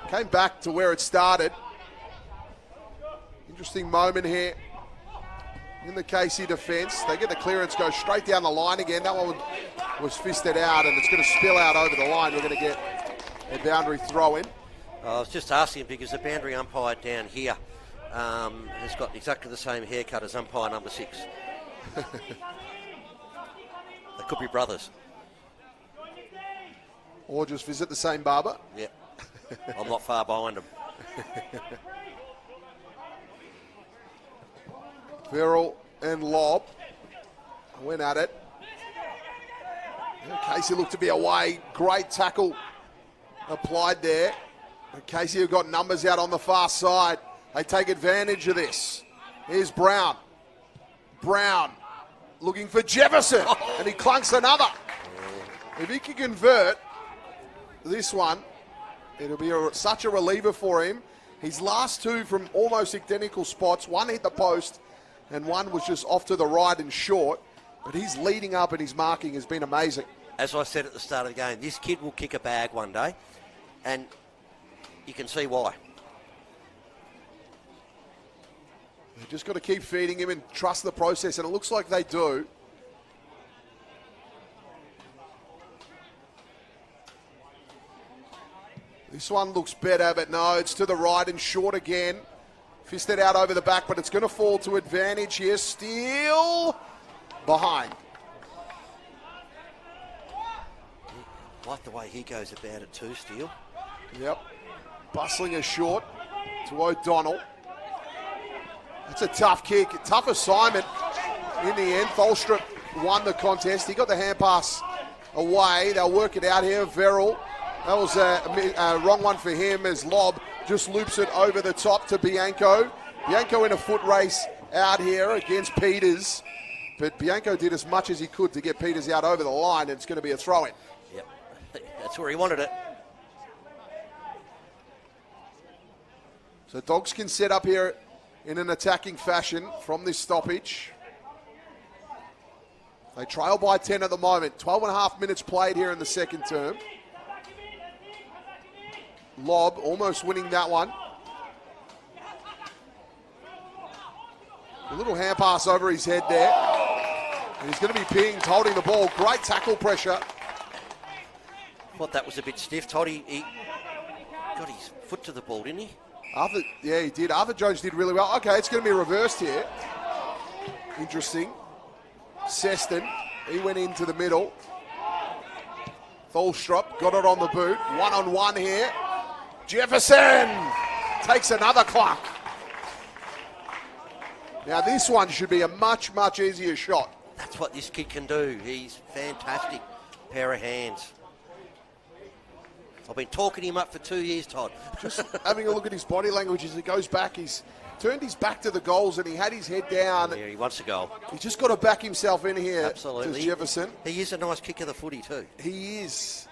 Came back to where it started. Interesting moment here in the Casey defence. They get the clearance, go straight down the line again. That one was fisted out, and it's going to spill out over the line. We're going to get a boundary throw in. I was just asking because the boundary umpire down here has got exactly the same haircut as umpire number 6. They could be brothers. Or just visit the same barber. Yeah. I'm not far behind them. Verrill and Lobb went at it. Casey looked to be away. Great tackle applied there. Casey have got numbers out on the far side. They take advantage of this. Here's Brown. Brown looking for Jefferson, and he clunks another. If he can convert this one, it'll be such a reliever for him. His last two from almost identical spots. One hit the post, and one was just off to the right and short. But his leading up and his marking has been amazing. As I said at the start of the game, this kid will kick a bag one day, and you can see why. They've just got to keep feeding him and trust the process, and it looks like they do. This one looks better, but no, it's to the right and short again. Fisted out over the back, but it's going to fall to advantage here. Still behind. Like the way he goes about it too, Steele. Yep. Bustling a short to O'Donnell. That's a tough kick, a tough assignment in the end. Tholstrup won the contest. He got the hand pass away. They'll work it out here. Verrill. That was a wrong one for him as Lobb just loops it over the top to Bianco. Bianco in a foot race out here against Peters. But Bianco did as much as he could to get Peters out over the line, and it's going to be a throw-in. Yep, that's where he wanted it. So Dogs can set up here in an attacking fashion from this stoppage. They trail by 10 at the moment. 12 and a half minutes played here in the second term. Lobb almost winning that one. A little hand pass over his head there. And he's going to be pinged, holding the ball. Great tackle pressure. Thought that was a bit stiff. Toddy, he got his foot to the ball, didn't he? Yeah, he did. Arthur Jones did really well. Okay, it's going to be reversed here. Interesting. Seston, he went into the middle. Tholstrup got it on the boot. One-on-one here. Jefferson takes another clock. Now this one should be a much, much easier shot. That's what this kid can do. He's fantastic. Pair of hands. I've been talking him up for 2 years, Todd. Just having a look at his body language as he goes back. He's turned his back to the goals and he had his head down. Yeah, he wants to go. He's just got to back himself in here. Absolutely. Jefferson. He is a nice kick of the footy too. He is.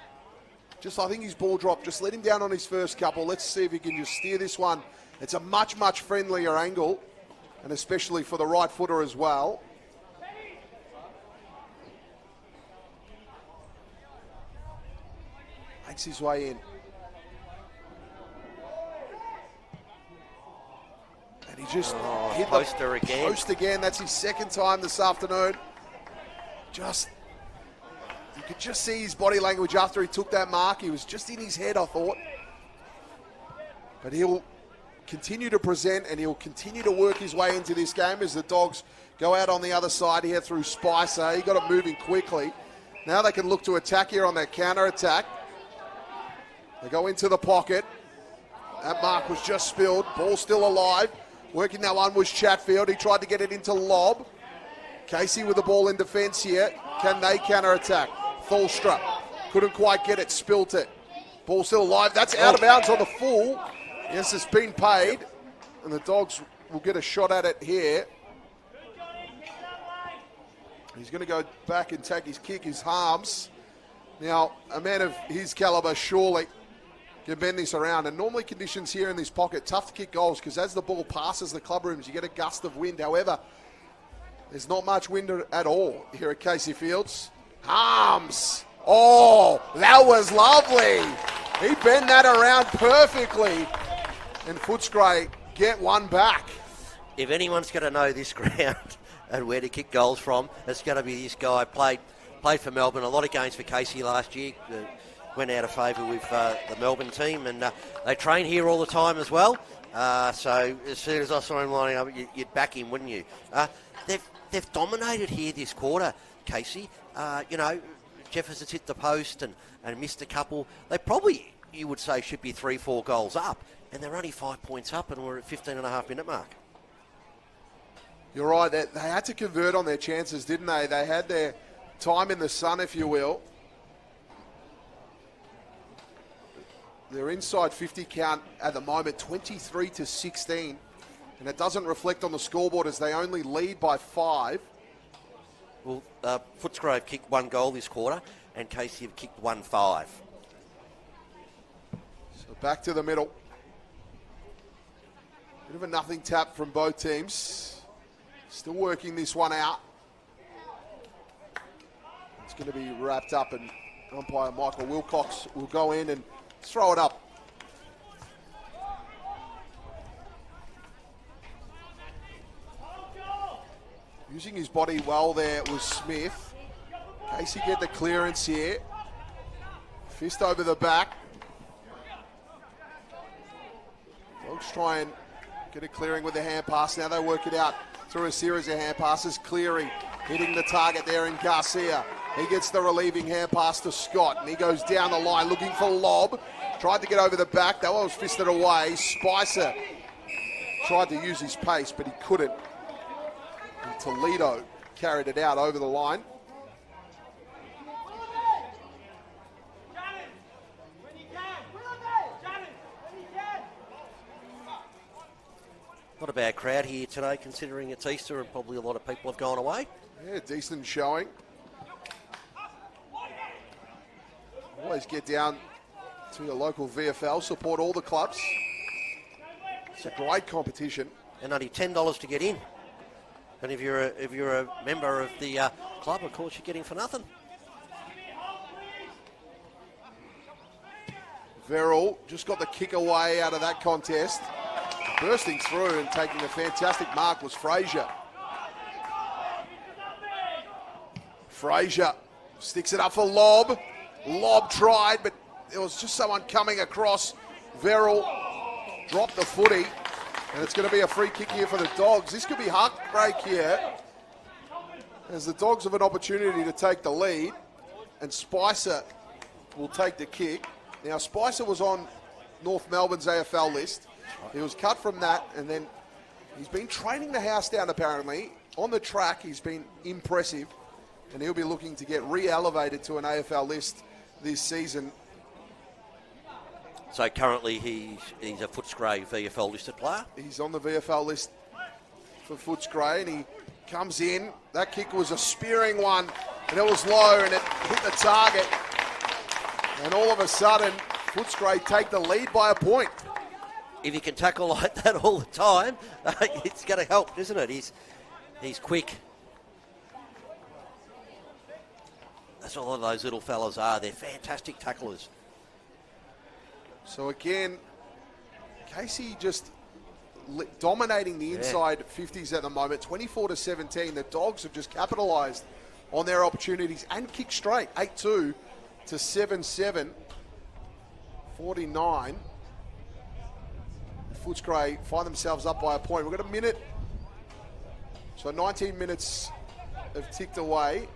I think his ball dropped. Just let him down on his first couple. Let's see if he can just steer this one. It's a much, much friendlier angle, and especially for the right footer as well. Makes his way in. And he just hit poster the post again. That's his second time this afternoon. You could just see his body language after he took that mark. He was just in his head, I thought. But he'll continue to present and he'll continue to work his way into this game as the Dogs go out on the other side here through Spicer. He got it moving quickly. Now they can look to attack here on their counter-attack. They go into the pocket. That mark was just spilled. Ball still alive. Working that one was Chatfield. He tried to get it into Lobb. Casey with the ball in defence here. Can they counter-attack? Tholstrup couldn't quite get it, spilt it. Ball still alive. That's out of bounds on the full. Yes, it's been paid. And the Dogs will get a shot at it here. He's going to go back and take his kick, his arms. Now, a man of his calibre surely can bend this around. And normally conditions here in this pocket, tough to kick goals because as the ball passes the club rooms, you get a gust of wind. However, there's not much wind at all here at Casey Fields. Arms Oh, that was lovely. He bent that around perfectly. And Footscray get one back. If anyone's going to know this ground and where to kick goals from, it's going to be this guy. Played for Melbourne, a lot of games for Casey last year. Went out of favour with the Melbourne team, and they train here all the time as well. So as soon as I saw him lining up, you'd back him, wouldn't you? They've dominated here this quarter, Casey. Jefferson's hit the post and missed a couple. They probably, you would say, should be 3-4 goals up, and they're only 5 points up, and we're at 15.5-minute mark. You're right. They had to convert on their chances, didn't they? They had their time in the sun, if you will. Their inside 50 count at the moment, 23-16. And it doesn't reflect on the scoreboard as they only lead by 5. Well, Footscray have kicked 1 goal this quarter, and Casey have kicked 1-5. So back to the middle. Bit of a nothing tap from both teams. Still working this one out. It's going to be wrapped up, and umpire Michael Wilcox will go in and throw it up. Using his body well there was Smith. Casey get the clearance here. Fist over the back. Dogs try and get a clearing with the hand pass. Now they work it out through a series of hand passes. Cleary hitting the target there in Garcia. He gets the relieving hand pass to Scott, and he goes down the line looking for lob. Tried to get over the back. That one was fisted away. Spicer tried to use his pace, but he couldn't. And Toledo carried it out over the line. Not a bad crowd here today, considering it's Easter and probably a lot of people have gone away. Yeah, decent showing. Always get down to your local VFL, support all the clubs. It's a great competition. And only $10 to get in. And if you're a member of the club, of course, you're getting for nothing. Verrill just got the kick away out of that contest. Bursting through and taking a fantastic mark was Frazier. Frazier sticks it up for Lob. Lob tried, but there was just someone coming across. Verrill dropped the footy, and it's going to be a free kick here for the Dogs. This could be heartbreak here, as the Dogs have an opportunity to take the lead, and Spicer will take the kick. Now, Spicer was on North Melbourne's AFL list. He was cut from that, and then he's been training the house down, apparently. On the track, he's been impressive, and he'll be looking to get re-elevated to an AFL list this season. So currently he's a Footscray VFL listed player. He's on the VFL list for Footscray, and he comes in. That kick was a spearing one, and it was low, and it hit the target. And all of a sudden, Footscray take the lead by a point. If he can tackle like that all the time, it's going to help, isn't it? He's quick. That's all of those little fellas are. They're fantastic tacklers. So again, Casey just dominating the inside 50s at the moment, 24-17. The Dogs have just capitalised on their opportunities and kicked straight, 8-2 to 7-7, 49. Footscray find themselves up by a point. We've got a minute, so 19 minutes have ticked away.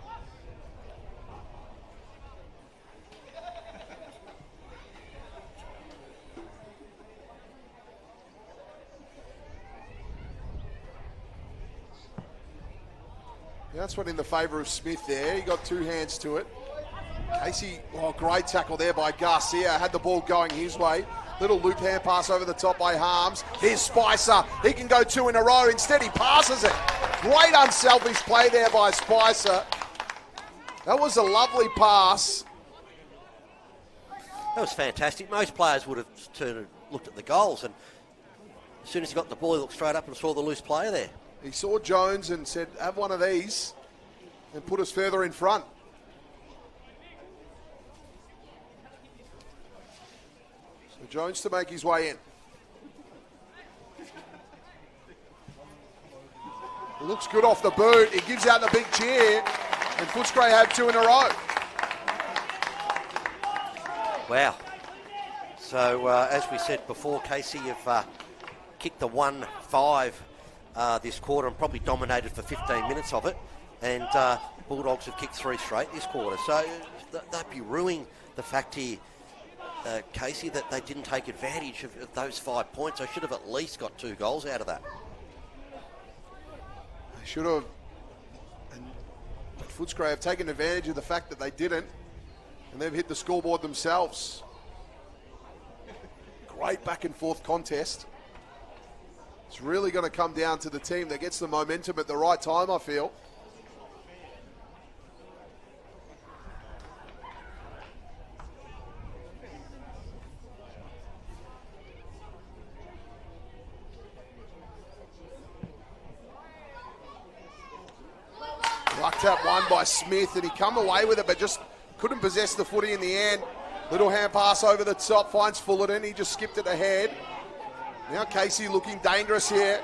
That's one in the favour of Smith there. He got two hands to it. Casey, great tackle there by Garcia. Had the ball going his way. Little loop hand pass over the top by Harms. Here's Spicer. He can go two in a row. Instead, he passes it. Great unselfish play there by Spicer. That was a lovely pass. That was fantastic. Most players would have turned and looked at the goals, and as soon as he got the ball, he looked straight up and saw the loose player there. He saw Jones and said, have one of these and put us further in front. Jones to make his way in. It looks good off the boot. He gives out the big cheer, and Footscray have 2 in a row. Wow. So, as we said before, Casey, you've kicked the 1-5 this quarter and probably dominated for 15 minutes of it. And Bulldogs have kicked 3 straight this quarter. So they'd be ruining the fact here, Casey, that they didn't take advantage of those 5 points. They should have at least got 2 goals out of that. They should have. And Footscray have taken advantage of the fact that they didn't. And they've hit the scoreboard themselves. Great back and forth contest. It's really going to come down to the team that gets the momentum at the right time, I feel. Luck tap one by Smith, and he come away with it, but just couldn't possess the footy in the end. Little hand pass over the top, finds Fullerton. He just skipped it ahead. Now Casey looking dangerous here.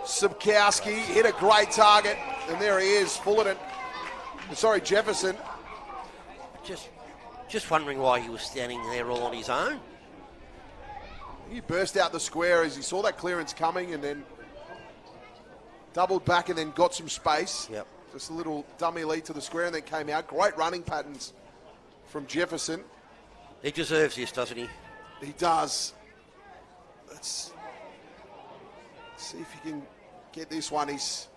Subkowski hit a great target, and there he is, Fullerton. Sorry, Jefferson. Just wondering why he was standing there all on his own. He burst out the square as he saw that clearance coming, and then doubled back and then got some space. Yep. Just a little dummy lead to the square and then came out. Great running patterns from Jefferson. He deserves this, doesn't he? He does. Let's see if he can get this one. He's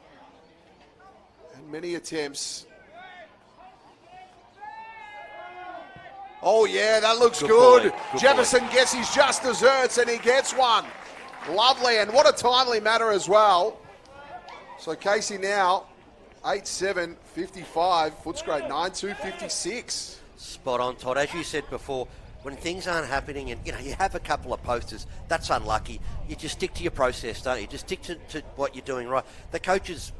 had many attempts. Oh, yeah, that looks good. Jefferson gets his just desserts and he gets one. Lovely, and what a timely matter as well. So Casey now 8-7, 55. Footscray 9-2, 56. Spot on, Todd. As you said before, when things aren't happening and, you have a couple of posters, that's unlucky. You just stick to your process, don't you? Just stick to what you're doing right. The coaches,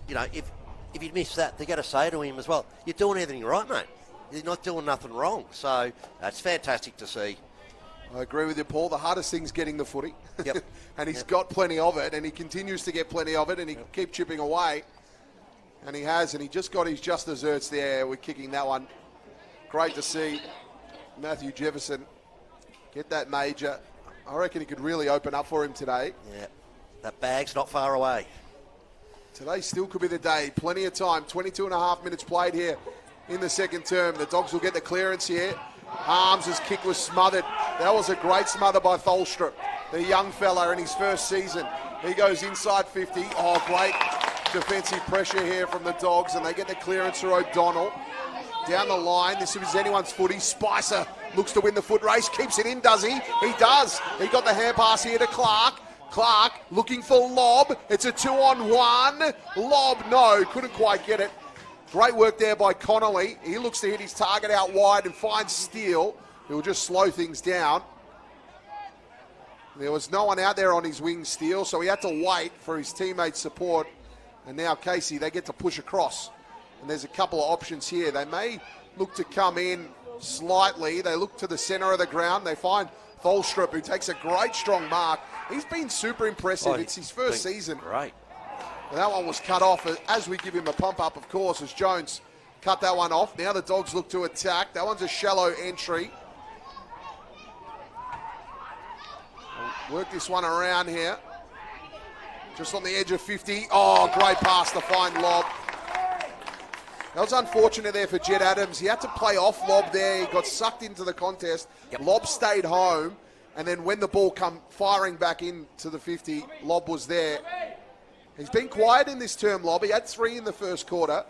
if you miss that, they're going to say to him as well, you're doing everything right, mate. You're not doing nothing wrong. So that's fantastic to see. I agree with you, Paul. The hardest thing's getting the footy. Yep. And he's got plenty of it, and he continues to get plenty of it, and he can keep chipping away. And he has, and he just got his just desserts there with kicking that one. Great to see Matthew Jefferson get that major. I reckon he could really open up for him today. Yeah, that bag's not far away. Today still could be the day. Plenty of time. 22 and a half minutes played here in the second term. The Dogs will get the clearance here. Harms' kick was smothered. That was a great smother by Tholstrup, the young fella in his first season. He goes inside 50. Oh, great defensive pressure here from the Dogs, and they get the clearance for O'Donnell. Down the line, this is anyone's footy. Spicer looks to win the foot race, keeps it in, does he? He does. He got the hand pass here to Clark. Clark looking for lob. It's a 2-on-1. Lob, no, couldn't quite get it. Great work there by Connolly. He looks to hit his target out wide and finds Steele. He'll just slow things down. There was no one out there on his wing, Steele, so he had to wait for his teammates' support. And now Casey, they get to push across. And there's a couple of options here. They may look to come in slightly. They look to the centre of the ground. They find Tholstrup, who takes a great strong mark. He's been super impressive. It's his first season. Great. And that one was cut off as we give him a pump up, of course, as Jones cut that one off. Now the Dogs look to attack. That one's a shallow entry. We'll work this one around here. Just on the edge of 50. Oh, great pass to find lob. That was unfortunate there for Jed Adams. He had to play off lob there. He got sucked into the contest. Yep. Lob stayed home. And then when the ball come firing back into the 50, Lob was there. He's been quiet in this term, Lob. He had 3 in the first quarter.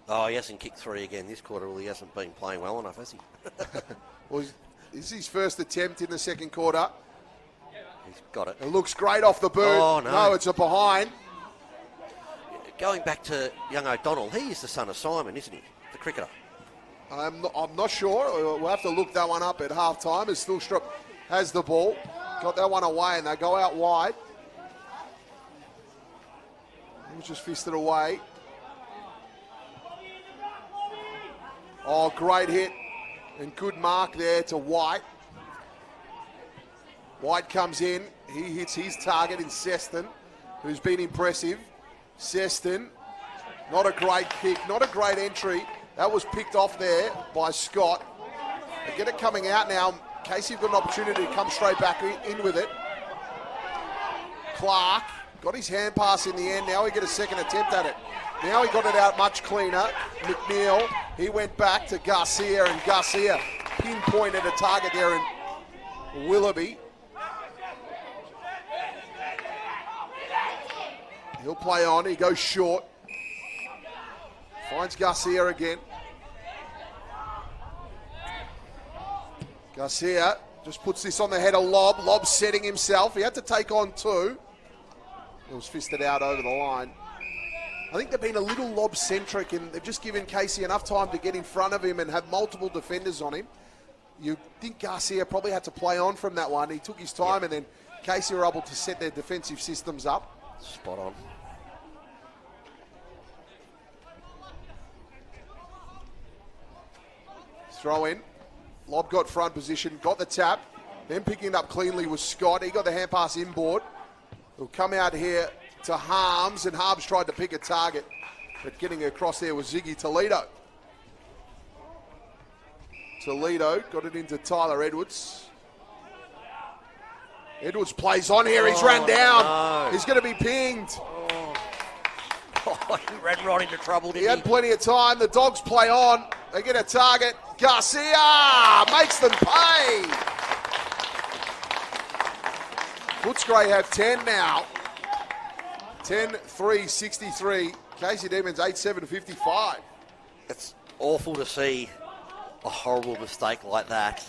Oh, he hasn't kicked 3 again this quarter. Well, he hasn't been playing well enough, has he? Well, this is his first attempt in the second quarter. He's got it. It looks great off the boot. Oh, no. No, it's a behind. Going back to young O'Donnell, he is the son of Simon, isn't he? The cricketer. I'm not sure. We'll have to look that one up at half-time as Tholstrup has the ball. Got that one away, and they go out wide. He was just fisted away. Oh, great hit. And good mark there to White. White comes in. He hits his target in Seston, who's been impressive. Seston, not a great kick, not a great entry. That was picked off there by Scott. They get it coming out now. Casey got an opportunity to come straight back in with it. Clark got his hand pass in the end. Now he get a second attempt at it. Now he got it out much cleaner. McNeil, he went back to Garcia, and Garcia pinpointed a target there in Willoughby. He'll play on. He goes short. Finds Garcia again. Garcia just puts this on the head of Lobb. Lobb setting himself. He had to take on two. It was fisted out over the line. I think they've been a little Lobb-centric, and they've just given Casey enough time to get in front of him and have multiple defenders on him. You think Garcia probably had to play on from that one. He took his time, and then Casey were able to set their defensive systems up. Spot on. Throw in. Lobb got front position, got the tap. Then picking it up cleanly was Scott. He got the hand pass inboard. He'll come out here to Harms, and Harms tried to pick a target, but getting across there was Ziggy Toledo. Toledo got it into Tyler Edwards. Edwards plays on here. He's run down. No. He's going to be pinged. He ran right into trouble, didn't He had plenty of time. The Dogs play on. They get a target. Garcia makes them pay. Footscray have 10 now. 10-3-63. Casey Demons 8-7-55. It's awful to see a horrible mistake like that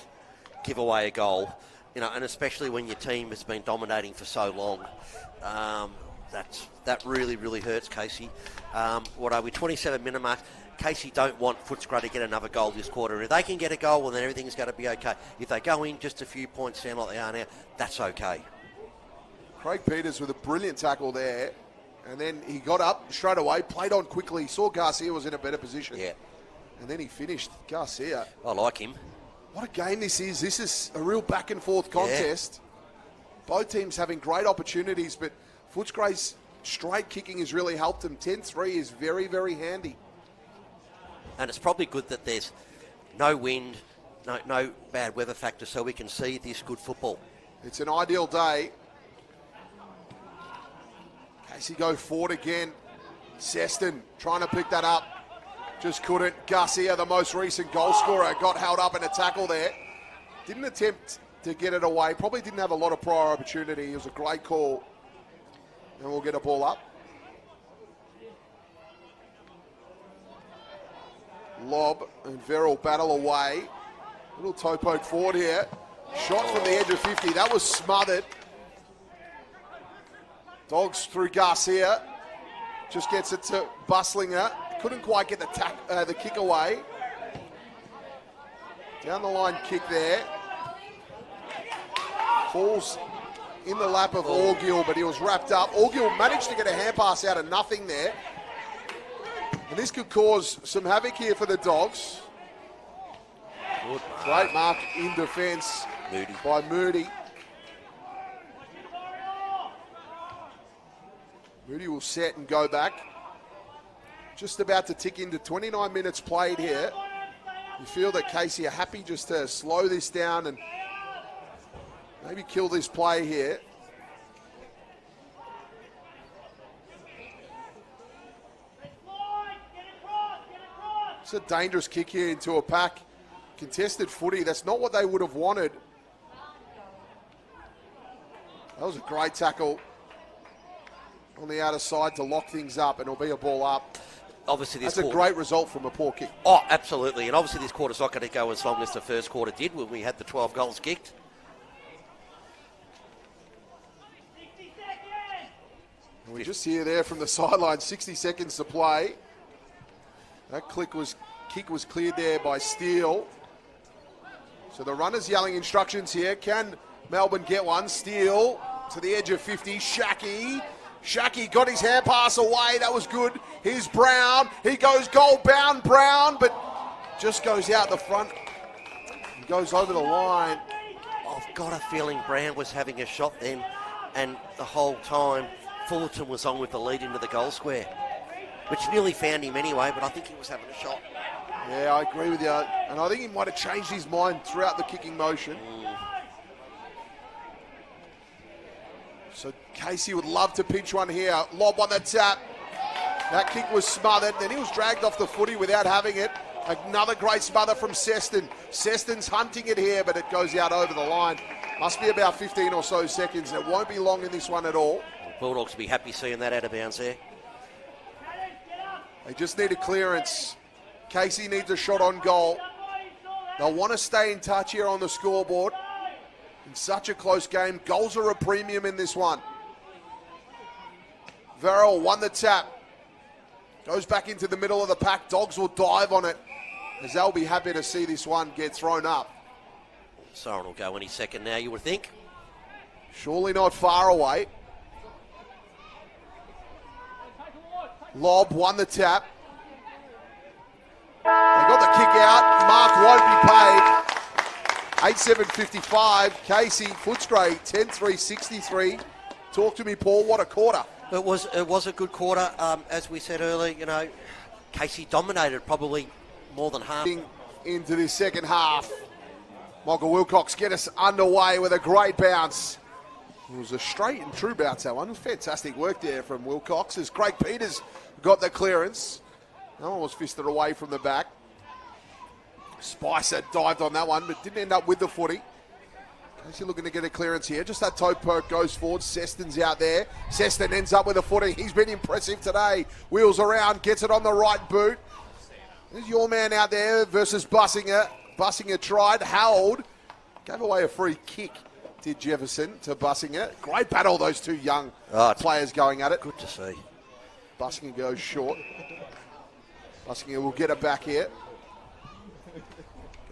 give away a goal, you know, and especially when your team has been dominating for so long. That really, really hurts Casey. What are we, 27-minute mark? Casey don't want Footscray to get another goal this quarter. If they can get a goal, well, then everything's going to be okay. If they go in just a few points down like they are now, that's okay. Craig Peters with a brilliant tackle there. And then he got up straight away, played on quickly. He saw Garcia was in a better position. Yeah. And then he finished. Garcia. I like him. What a game this is. This is a real back and forth contest. Yeah. Both teams having great opportunities, but Footscray's straight kicking has really helped him. 10-3 is very, very handy. And it's probably good that there's no wind, no bad weather factor, so we can see this good football. It's an ideal day. Casey go forward again. Seston trying to pick that up. Just couldn't. Garcia, the most recent goal scorer, got held up in a tackle there. Didn't attempt to get it away. Probably didn't have a lot of prior opportunity. It was a great call. And we'll get a ball up. Lobb and Verrill battle away. Little toe poke forward here. Shot from the edge of 50. That was smothered. Dogs through Garcia. Just gets it to Buslinger. Couldn't quite get the kick away. Down the line kick there. Falls in the lap of Orgill, but he was wrapped up. Orgill managed to get a hand pass out of nothing there. And this could cause some havoc here for the Dogs. Good mark. Great mark in defence by Moody. Moody will set and go back. Just about to tick into 29 minutes played here. You feel that Casey are happy just to slow this down and maybe kill this play here. It's a dangerous kick here into a pack. Contested footy. That's not what they would have wanted. That was a great tackle on the outer side to lock things up, and it'll be a ball up. Obviously, that's a great result from a poor kick. Oh, absolutely. And obviously this quarter's not going to go as long as the first quarter did when we had the 12 goals kicked. And we just hear there from the sideline, 60 seconds to play. That kick was cleared there by Steele. So the runner's yelling instructions here. Can Melbourne get one? Steele to the edge of 50. Shaki got his hand pass away. That was good. Here's Brown. He goes goal bound, Brown, but just goes out the front. He goes over the line. I've got a feeling Brown was having a shot then, and the whole time Fullerton was on with the lead into the goal square, which nearly found him anyway, but I think he was having a shot. Yeah, I agree with you. And I think he might have changed his mind throughout the kicking motion. So Casey would love to pinch one here. Lob on the tap. That kick was smothered. Then he was dragged off the footy without having it. Another great smother from Seston. Seston's hunting it here, but it goes out over the line. Must be about 15 or so seconds. It won't be long in this one at all. Bulldogs will be happy seeing that out of bounds there. They just need a clearance. Casey needs a shot on goal. They'll want to stay in touch here on the scoreboard. In such a close game, goals are a premium in this one. Verrill won the tap. Goes back into the middle of the pack. Dogs will dive on it, as they'll be happy to see this one get thrown up. Soren will go any second now, you would think. Surely not far away. Lob won the tap. They got the kick out. Mark won't be paid. 8-7-55. Casey, Footscray, 10-3-63. Talk to me, Paul. What a quarter. It was a good quarter. As we said earlier, you know, Casey dominated probably more than half. Into this second half. Michael Wilcox get us underway with a great bounce. It was a straight and true bounce, that one. Fantastic work there from Wilcox as Craig Peters got the clearance. No one was fisted away from the back. Spicer dived on that one, but didn't end up with the footy. Casey looking to get a clearance here. Just that toe poke goes forward. Seston's out there. Seston ends up with a footy. He's been impressive today. Wheels around, gets it on the right boot. There's your man out there versus Bussinger. Bussinger tried. Howard gave away a free kick, did Jefferson, to Bussinger. Great battle, those two young players going at it. Good to see. Bussinger goes short. Bussinger will get it back here.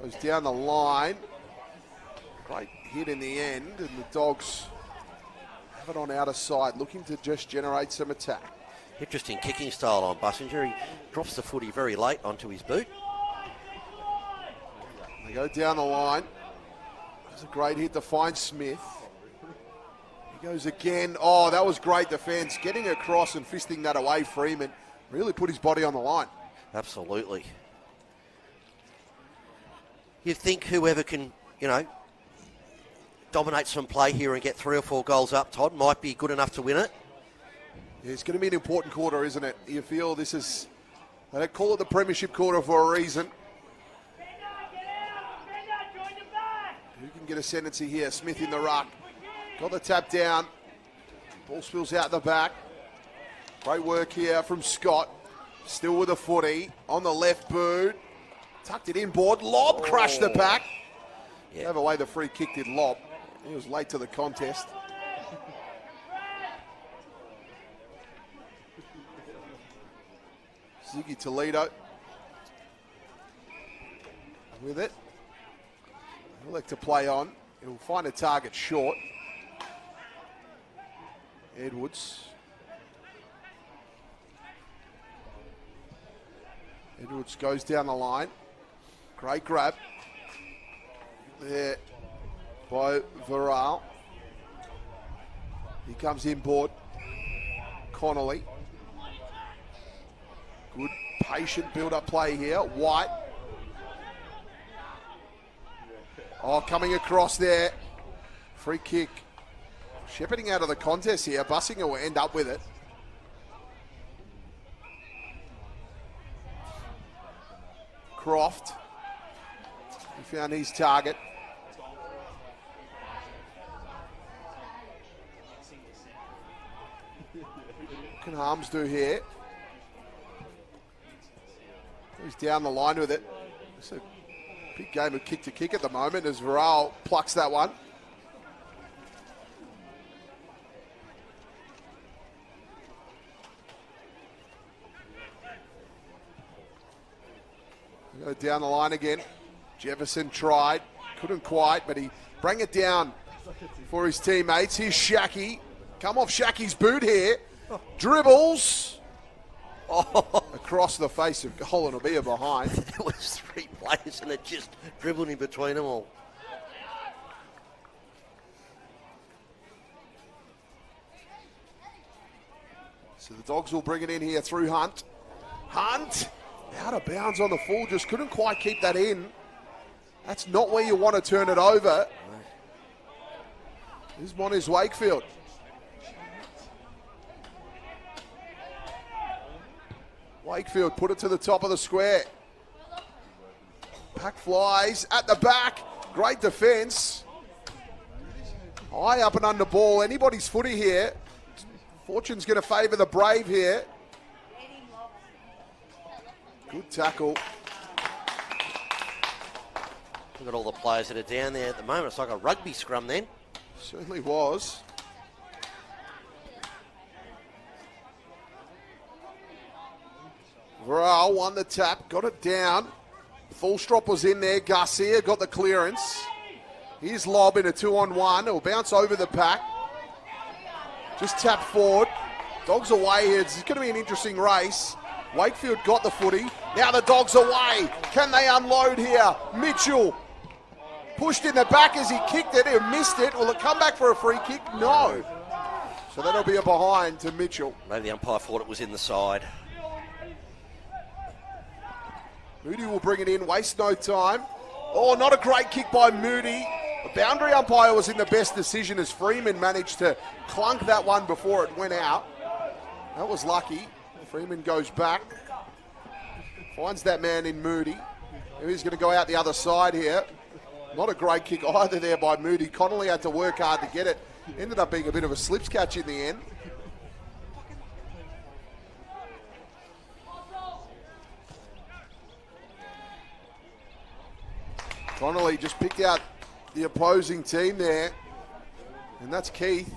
Goes down the line. Great hit in the end, and the Dogs have it on outer side, looking to just generate some attack. Interesting kicking style on Bussinger. He drops the footy very late onto his boot. They go down the line. That's a great hit to find Smith. He goes again. Oh, that was great defence. Getting across and fisting that away, Freeman really put his body on the line. Absolutely. You think whoever can, you know, dominate some play here and get 3 or 4 goals up, Todd, might be good enough to win it? Yeah, it's going to be an important quarter, isn't it? You feel this is, they call it the premiership quarter for a reason. Who can get ascendancy here? Smith in the ruck. Got the tap down. Ball spills out the back. Great work here from Scott. Still with a footy. On the left boot. Tucked it inboard. Lob crushed the back. Yeah. Gave away the free kick, did Lob. He was late to the contest. Ziggy Toledo with it. He'll like to play on. He'll find a target short. Edwards. Edwards goes down the line. Great grab there by Varale. He comes inboard. Connolly. Good patient build-up play here. White. Oh, coming across there. Free kick. Shepherding out of the contest here. Bussinger will end up with it. Croft. He found his target. What can Harms do here? He's down the line with it. It's a big game of kick to kick at the moment as Varale plucks that one. Go down the line again. Jefferson tried, couldn't quite, but he bring it down for his teammates. Here's Shacky. Come off Shacky's boot here. Dribbles. Across the face of goal, and it'll be a behind. There was 3 players and it just dribbled in between them all. So the Dogs will bring it in here through Hunt. Hunt, out of bounds on the full, just couldn't quite keep that in. That's not where you want to turn it over. Here's Monash Wakefield. Wakefield put it to the top of the square. Pack flies at the back. Great defence. High up and under ball. Anybody's footy here. Fortune's going to favour the Brave here. Good tackle. Look at all the players that are down there at the moment. It's like a rugby scrum then. Certainly was. Varel won the tap, got it down. Fullstrop was in there. Garcia got the clearance. Here's lob in a 2-on-1. It'll bounce over the pack. Just tap forward. Dogs away here. It's going to be an interesting race. Wakefield got the footy. Now the Dogs away. Can they unload here? Mitchell pushed in the back as he kicked it. He missed it. Will it come back for a free kick? No. So that'll be a behind to Mitchell. Maybe the umpire thought it was in the side. Moody will bring it in, waste no time. Oh, not a great kick by Moody. The boundary umpire was in the best decision as Freeman managed to clunk that one before it went out. That was lucky. Freeman goes back. Finds that man in Moody. He's going to go out the other side here. Not a great kick either there by Moody. Connolly had to work hard to get it. Ended up being a bit of a slips catch in the end. Connolly just picked out the opposing team there, and that's Keith.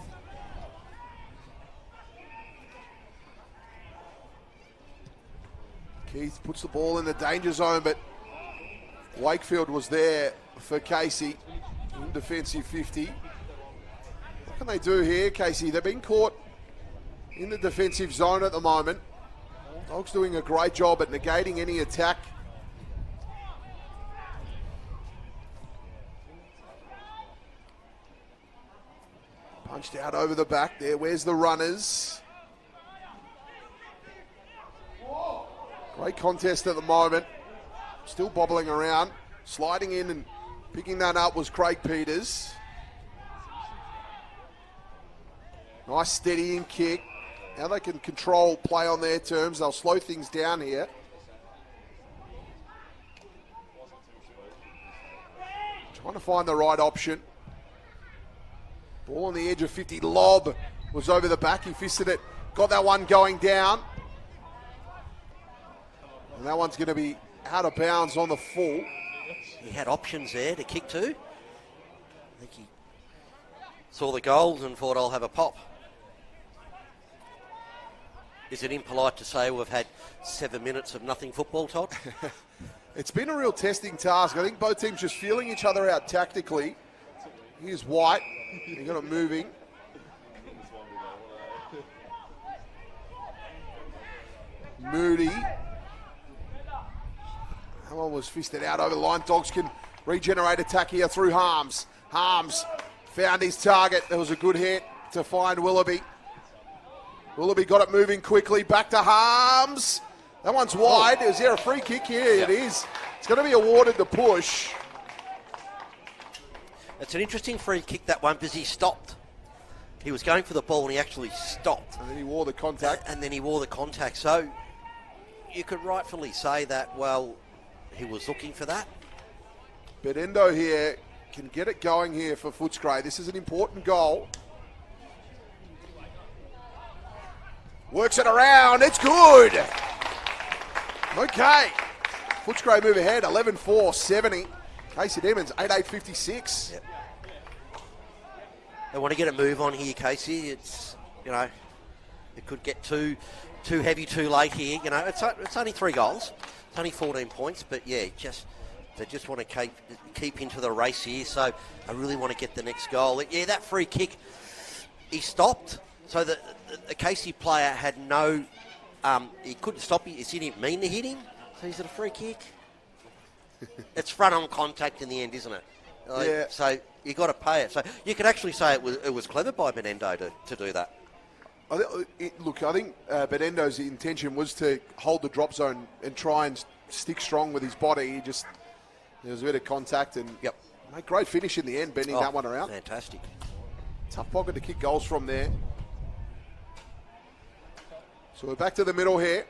Keith puts the ball in the danger zone, but Wakefield was there for Casey in defensive 50. What can they do here, Casey? They've been caught in the defensive zone at the moment. Dogs doing a great job at negating any attack. Punched out over the back there. Where's the runners? Great contest at the moment. Still bobbling around. Sliding in and picking that up was Craig Peters. Nice steadying kick. Now they can control play on their terms. They'll slow things down here. Trying to find the right option. Ball on the edge of 50. Lob was over the back. He fisted it. Got that one going down. And that one's going to be out of bounds on the full. He had options there to kick to. I think he saw the goals and thought, I'll have a pop. Is it impolite to say we've had 7 minutes of nothing football, Todd? It's been a real testing task. I think both teams just feeling each other out tactically. Here's White. He got it moving. Moody. That one was fisted out over the line. Dogs can regenerate attack here through Harms. Harms found his target. There was a good hit to find Willoughby. Willoughby got it moving quickly. Back to Harms. That one's wide. Is there a free kick here? It is. It's going to be awarded the push. It's an interesting free kick, that one, because he stopped. He was going for the ball and he actually stopped. And then he wore the contact. So you could rightfully say that, well, he was looking for that. But Endo here can get it going here for Footscray. This is an important goal. Works it around. It's good. Okay. Footscray move ahead. 11-4, 70. Casey Demons, 8-8-56. Yep. They want to get a move on here, Casey. It's, it could get too heavy too late here. It's only 3 goals. It's only 14 points, but yeah, they just want to keep into the race here. So I really want to get the next goal. Yeah, that free kick, he stopped. So the Casey player had no, he couldn't stop it. He didn't mean to hit him. So is it a free kick? It's front on contact in the end, isn't it? Yeah. So you got to pay it. So you could actually say it was clever by Menendo to do that. Look, I think Benendo's intention was to hold the drop zone and try and stick strong with his body. There was a bit of contact and made great finish in the end, bending that one around. Fantastic. Tough pocket to kick goals from there. So we're back to the middle here.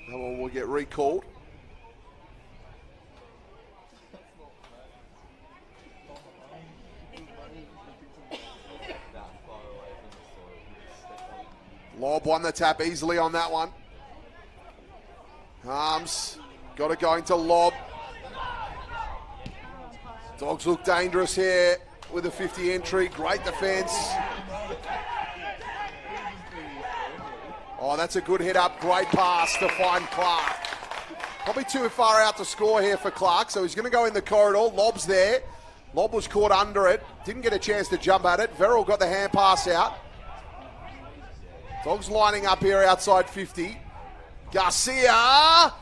That one will get recalled. Lob won the tap easily on that one. Harms got it going to Lob. Dogs look dangerous here with a 50 entry. Great defence. Oh, that's a good hit up. Great pass to find Clark. Probably too far out to score here for Clark, so he's going to go in the corridor. Lob's there. Lob was caught under it. Didn't get a chance to jump at it. Verrill got the hand pass out. Dogs lining up here outside 50. Garcia!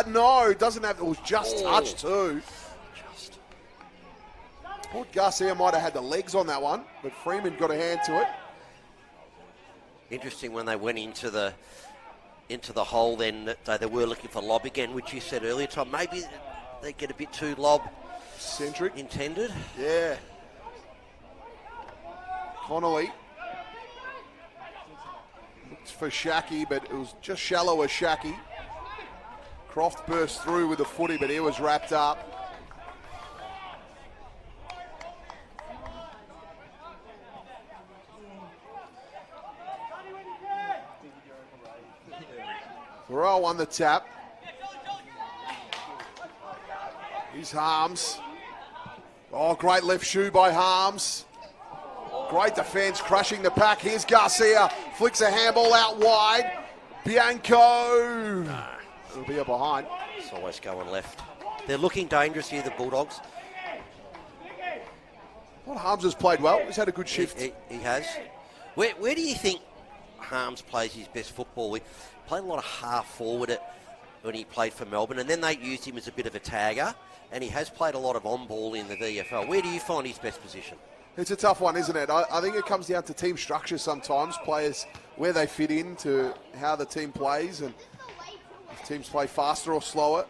No, doesn't have, it was just touched too. Thought Garcia might have had the legs on that one, but Freeman got a hand to it. Interesting when they went into the hole then that they were looking for Lob again, which you said earlier, Tom. Maybe they get a bit too Lob-centric. Intended. Yeah. Connolly. Looked for Shacky, but it was just shallow as Shacky. Croft burst through with the footy, but he was wrapped up. Burrell won the tap. Here's Harms. Oh, great left shoe by Harms. Great defence, crushing the pack. Here's Garcia. Flicks a handball out wide. Bianco. It'll be a behind. It's always going left. They're looking dangerous here, the Bulldogs. Well, Harms has played well. He's had a good shift. He has. Where do you think Harms plays his best football? He played a lot of half forward when he played for Melbourne, and then they used him as a bit of a tagger, and he has played a lot of on-ball in the VFL. Where do you find his best position? It's a tough one, isn't it? I think it comes down to team structure sometimes, players, where they fit into how the team plays, and if teams play faster or slower.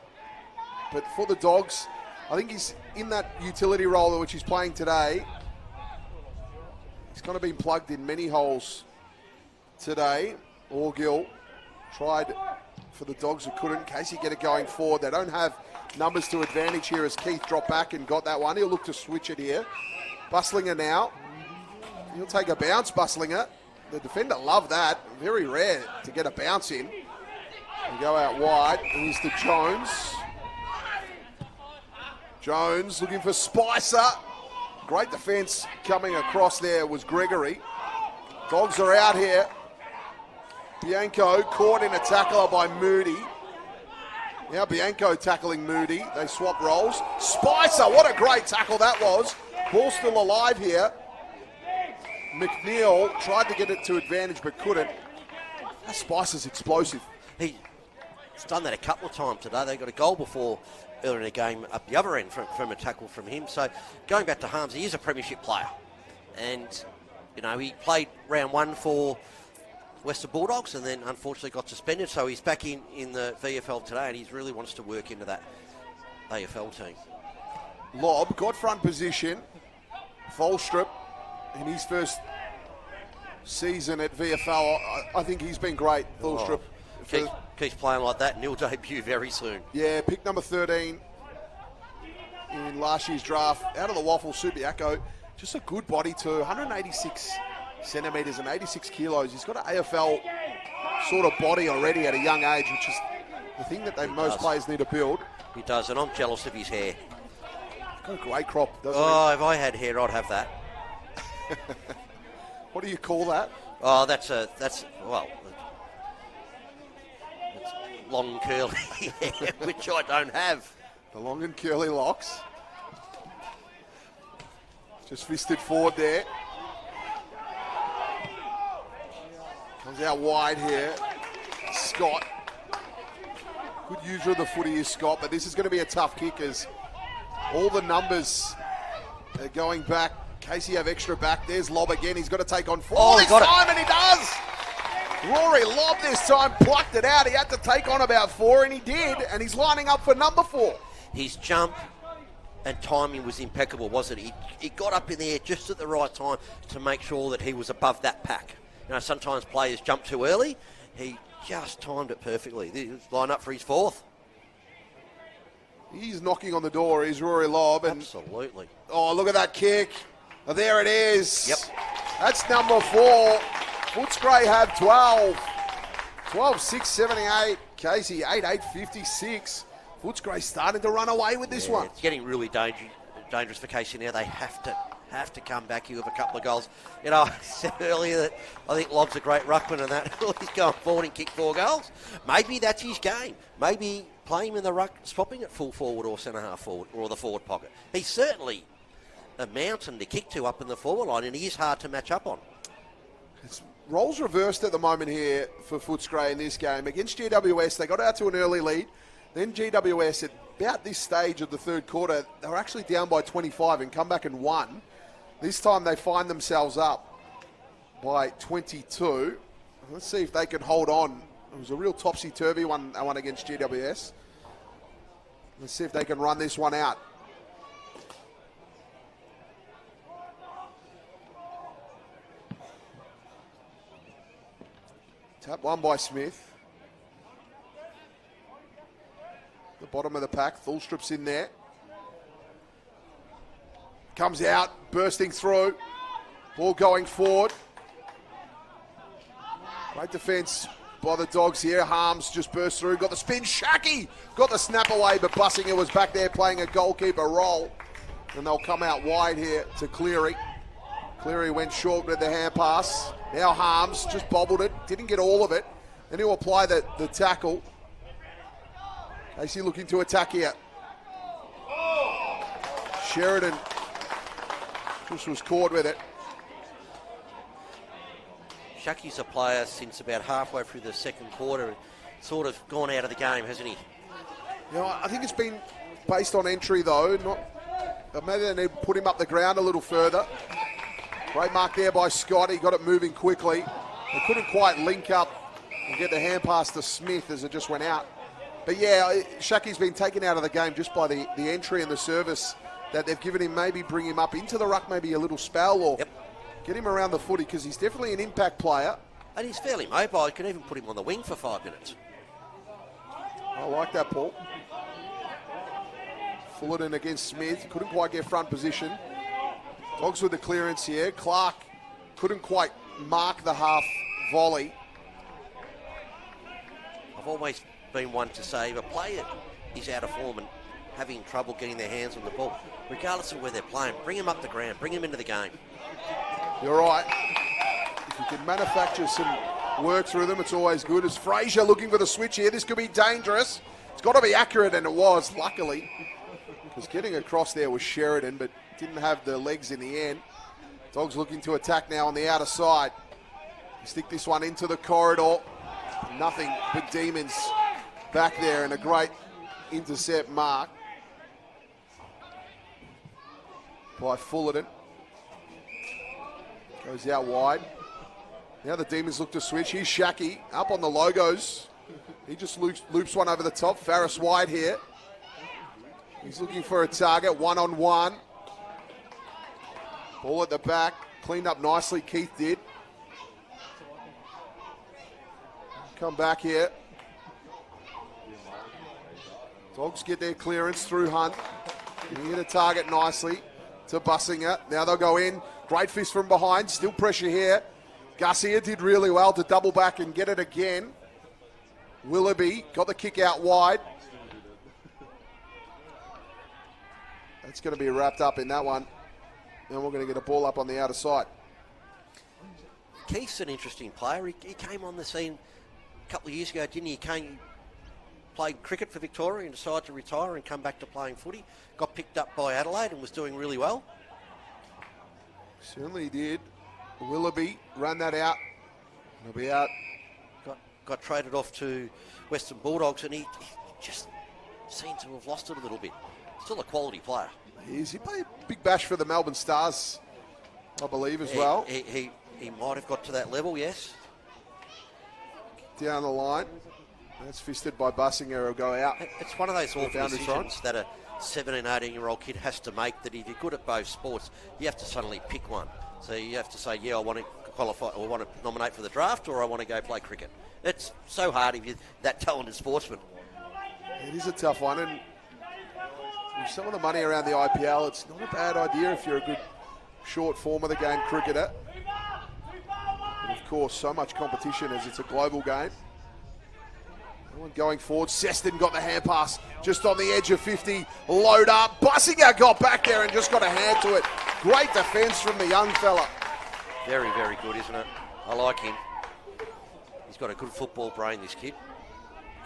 But for the Dogs, I think he's in that utility role which he's playing today. He's kind of been plugged in many holes today. Orgill tried for the Dogs who couldn't. Casey get it going forward. They don't have numbers to advantage here as Keith dropped back and got that one. He'll look to switch it here. Bustlinger now. He'll take a bounce, Bustlinger. The defender loved that. Very rare to get a bounce in. We go out wide. Here's to Jones. Jones looking for Spicer. Great defence coming across there was Gregory. Dogs are out here. Bianco caught in a tackler by Moody. Now Bianco tackling Moody. They swap roles. Spicer, what a great tackle that was. Ball still alive here. McNeil tried to get it to advantage but couldn't. That Spicer's explosive. He's done that a couple of times today. They got a goal before earlier in the game up the other end from a tackle from him. So going back to Harms, he is a premiership player. And, you know, he played round one for Western Bulldogs and then unfortunately got suspended. So he's back in the VFL today and he really wants to work into that AFL team. Lob got front position. Volstrup in his first season at VFL. I think he's been great, Volstrup. Keeps playing like that and he'll debut very soon. Yeah, pick number 13 in last year's draft. Out of the waffle, Subiaco. Just a good body too. 186 centimetres and 86 kilos. He's got an AFL sort of body already at a young age, which is the thing that most players need to build. He does, and I'm jealous of his hair. Got a great crop, doesn't he? Oh, if I had hair, I'd have that. What do you call that? Oh, that's long curly hair, which I don't have. The long and curly locks. Just fisted forward there. Comes out wide here. Scott. Good user of the footy is Scott, but this is going to be a tough kick as All the numbers are going back. Casey have extra back. There's Lobb again. He's got to take on 4 this time, and he does. Rory Lobb this time plucked it out. He had to take on about 4, and he did. And he's lining up for number 4. His jump and timing was impeccable, wasn't it? He got up in the air just at the right time to make sure that he was above that pack. You know, sometimes players jump too early. He just timed it perfectly. He was lined up for his 4th. He's knocking on the door. He's Rory Lobb. And, absolutely. Oh, look at that kick. Oh, there it is. Yep. That's number 4. Footscray have 12. 12-6, 78. Casey, 8-8, 56. Footscray starting to run away with this one. It's getting really dangerous for Casey now. They have to come back here with a couple of goals. You know, I said earlier that I think Lobb's a great ruckman and that he's going forward and kicked 4 goals. Maybe that's his game. Maybe play him in the ruck, swapping at full forward or centre half forward or the forward pocket. He's certainly a mountain to kick to up in the forward line, and he is hard to match up on. It's roles reversed at the moment here for Footscray in this game. Against GWS, they got out to an early lead. Then GWS, at about this stage of the third quarter, they were actually down by 25 and come back and won. This time they find themselves up by 22. Let's see if they can hold on. It was a real topsy-turvy one against GWS. Let's see if they can run this one out. Tap one by Smith. The bottom of the pack. Thulstrup's in there. Comes out, bursting through. Ball going forward. Great defence by the Dogs here. Harms just burst through. Got the spin. Shacky got the snap away, but Bussinger was back there playing a goalkeeper role. And they'll come out wide here to Cleary. Cleary went short with the hand pass. Now Harms just bobbled it. Didn't get all of it. Then he'll apply the tackle. Casey looking to attack here. Sheridan just was caught with it. Shacky's a player since about halfway through the second quarter. Sort of gone out of the game, hasn't he? You know, I think it's been based on entry though. Maybe they need to put him up the ground a little further. Great mark there by Scott. He got it moving quickly. They couldn't quite link up and get the hand pass to Smith as it just went out. But yeah, Shacky's been taken out of the game just by the entry and the service that they've given him. Maybe bring him up into the ruck, maybe a little spell, or get him around the footy, because he's definitely an impact player. And he's fairly mobile. You can even put him on the wing for 5 minutes. I like that, Paul. Fullerton against Smith. Couldn't quite get front position. Dogs with the clearance here. Clark couldn't quite mark the half volley. I've always been one to say if a player is out of form and having trouble getting their hands on the ball, regardless of where they're playing, bring him up the ground, bring him into the game. You're right. If you can manufacture some work through them, it's always good. As Frazier looking for the switch here, this could be dangerous. It's got to be accurate, and it was, luckily. Because getting across there was Sheridan, but didn't have the legs in the end. Dogs looking to attack now on the outer side. Stick this one into the corridor. Nothing but demons back there, and a great intercept mark by Fullerton. Goes out wide. Now the Demons look to switch. Here's Shacky up on the logos. He just loops one over the top. Farris wide here. He's looking for a target, one-on-one. Ball at the back. Cleaned up nicely, Keith did. Come back here. Dogs get their clearance through Hunt. He hit a target nicely to Bussinger. Now they'll go in. Great fist from behind. Still pressure here. Garcia did really well to double back and get it again. Willoughby got the kick out wide. That's going to be wrapped up in that one. Then we're going to get a ball up on the outer side. Keith's an interesting player. He came on the scene a couple of years ago, didn't he? He played cricket for Victoria and decided to retire and come back to playing footy. Got picked up by Adelaide and was doing really well. Certainly did. Willoughby ran that out. He'll be out. Got traded off to Western Bulldogs, and he just seemed to have lost it a little bit. Still a quality player. He played a big bash for the Melbourne Stars, I believe, as well. He might have got to that level, yes. Down the line. That's fisted by Bussinger, will go out. It's one of those awful decisions that a 17, 18-year-old kid has to make, that if you're good at both sports, you have to suddenly pick one. So you have to say, yeah, I want to qualify, or I want to nominate for the draft, or I want to go play cricket. It's so hard if you're that talented sportsman. It is a tough one, and with some of the money around the IPL, it's not a bad idea if you're a good short form of the game cricketer. And of course, so much competition as it's a global game. Everyone going forward. Seston got the hand pass just on the edge of 50. Load up. Bussinger got back there and just got a hand to it. Great defence from the young fella. Very, very good, isn't it? I like him. He's got a good football brain, this kid.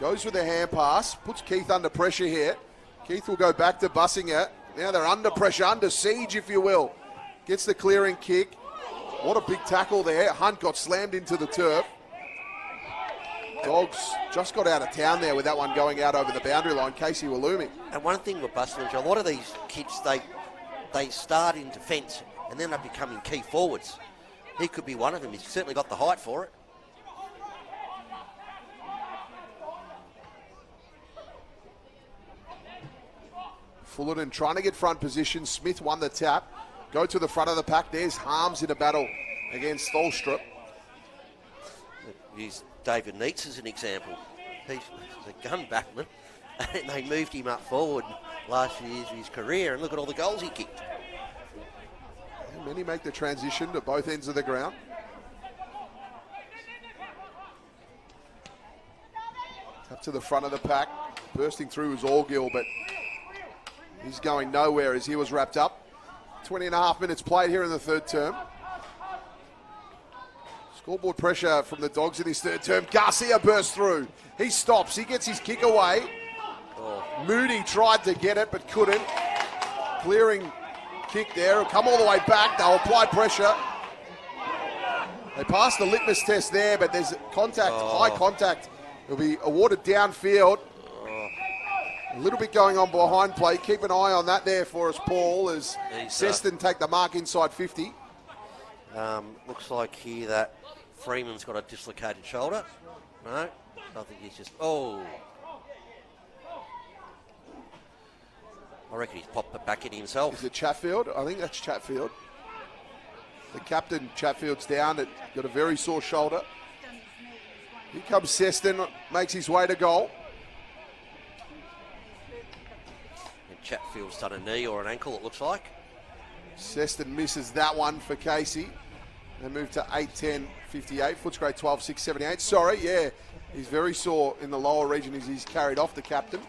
Goes with the hand pass. Puts Keith under pressure here. Keith will go back to Bussinger. Now they're under pressure, under siege, if you will. Gets the clearing kick. What a big tackle there. Hunt got slammed into the turf. Dogs just got out of town there with that one going out over the boundary line. Casey Wallooming. And one thing with Bussinger, a lot of these kids, they start in defence and then they're becoming key forwards. He could be one of them. He's certainly got the height for it. Fullerton trying to get front position. Smith won the tap. Go to the front of the pack. There's Harms in a battle against Tholstrup. Use David Neitz as an example. He's a gun backman, and they moved him up forward last few years of his career, and look at all the goals he kicked. And many make the transition to both ends of the ground. Up to the front of the pack. Bursting through was Orgill, but he's going nowhere as he was wrapped up. 20 and a half minutes played here in the third term. Scoreboard pressure from the Dogs in his third term. Garcia bursts through. He stops. He gets his kick away. Moody tried to get it but couldn't. Clearing kick there. It'll come all the way back. They'll apply pressure. They passed the litmus test there, but there's contact, high contact. It'll be awarded downfield. A little bit going on behind play. Keep an eye on that there for us, Paul, as Seston take the mark inside 50. Looks like here that Freeman's got a dislocated shoulder. No, I think he's just... I reckon he's popped it back in himself. Is it Chatfield? I think that's Chatfield. The captain, Chatfield's down. Got a very sore shoulder. Here comes Seston, makes his way to goal. And Chatfield's done a knee or an ankle, it looks like. Seston misses that one for Casey. They move to 8-10-58. Footscray 12-6-78. Sorry, yeah. He's very sore in the lower region as he's carried off the captain.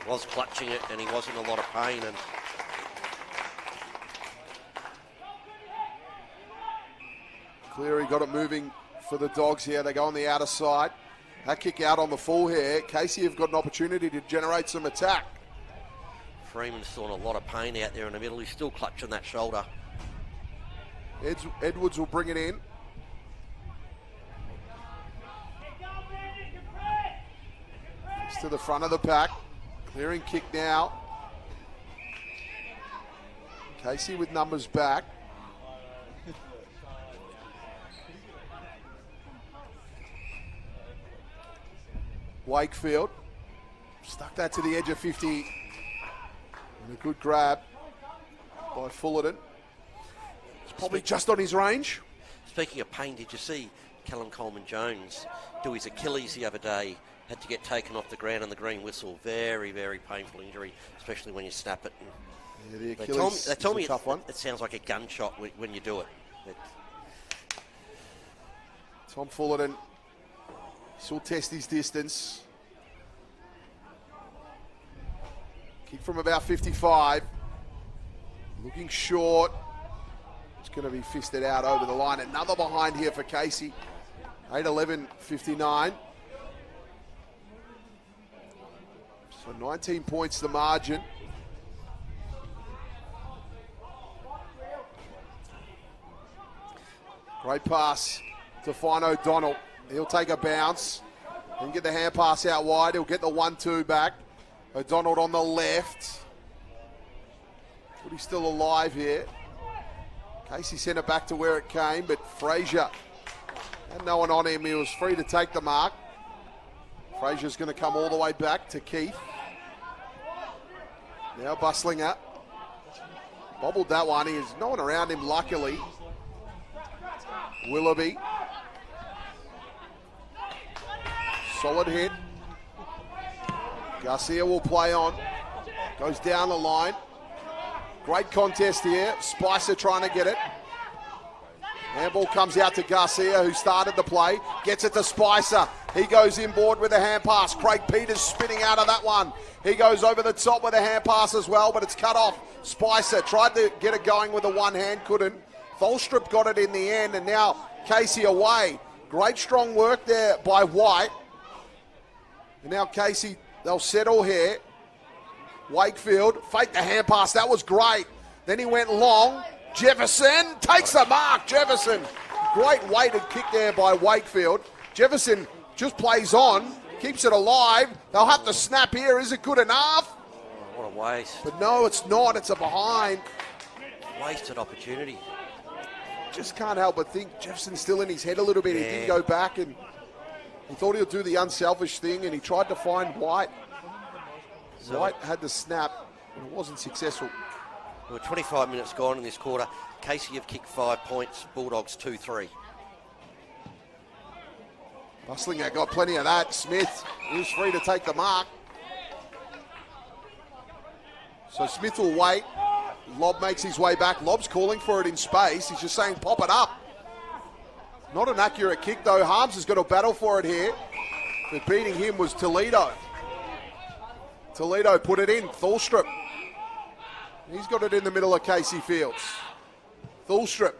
Was clutching it and he was in a lot of pain. And Cleary got it moving for the Dogs here. They go on the outer side. That kick out on the full here. Casey have got an opportunity to generate some attack. Freeman's still in a lot of pain out there in the middle. He's still clutching that shoulder. Edwards will bring it in. It's to the front of the pack. Clearing kick now. Casey with numbers back. Wakefield stuck that to the edge of 50. And a good grab by Fullerton. It's probably just on his range. Speaking of pain, did you see Callum Coleman-Jones do his Achilles the other day? Had to get taken off the ground on the green whistle. Very, very painful injury, especially when you snap it. Yeah, the Achilles they told me a tough one. It sounds like a gunshot when you do it. Tom Fullerton still test his distance. Kick from about 55. Looking short. It's going to be fisted out over the line. Another behind here for Casey. 8-11-59. So 19 points the margin. Great pass to find O'Donnell. He'll take a bounce and get the hand pass out wide. He'll get the 1-2 back. O'Donnell on the left. Footy's still alive here. Casey sent it back to where it came, but Frazier had no one on him. He was free to take the mark. Frazier's going to come all the way back to Keith. Now Bustlinger. Bobbled that one. There's no one around him, luckily. Willoughby. Solid hit. Garcia will play on. Goes down the line. Great contest here. Spicer trying to get it. Handball comes out to Garcia, who started the play. Gets it to Spicer. He goes inboard with a hand pass. Craig Peters spinning out of that one. He goes over the top with a hand pass as well, but it's cut off. Spicer tried to get it going with a one hand, couldn't. Tholstrup got it in the end, and now Casey away. Great strong work there by White. And now Casey, they'll settle here. Wakefield, fake the hand pass, that was great. Then he went long. Jefferson takes the mark. Jefferson, great weighted kick there by Wakefield. Jefferson just plays on, keeps it alive. They'll have to snap here. Is it good enough? Oh, what a waste. But no, it's not. It's a behind. Wasted opportunity. Just can't help but think Jefferson's still in his head a little bit. Yeah. He didn't go back, and he thought he'll do the unselfish thing, and he tried to find White. So White had the snap, and it wasn't successful. There were 25 minutes gone in this quarter. Casey have kicked 5 points, Bulldogs 2-3. Bustlinger got plenty of that. Smith, he was free to take the mark. So Smith will wait. Lob makes his way back. Lob's calling for it in space. He's just saying pop it up. Not an accurate kick though. Harms has got to battle for it here. But beating him was Toledo. Toledo put it in. Tholstrup. He's got it in the middle of Casey Fields. Tholstrup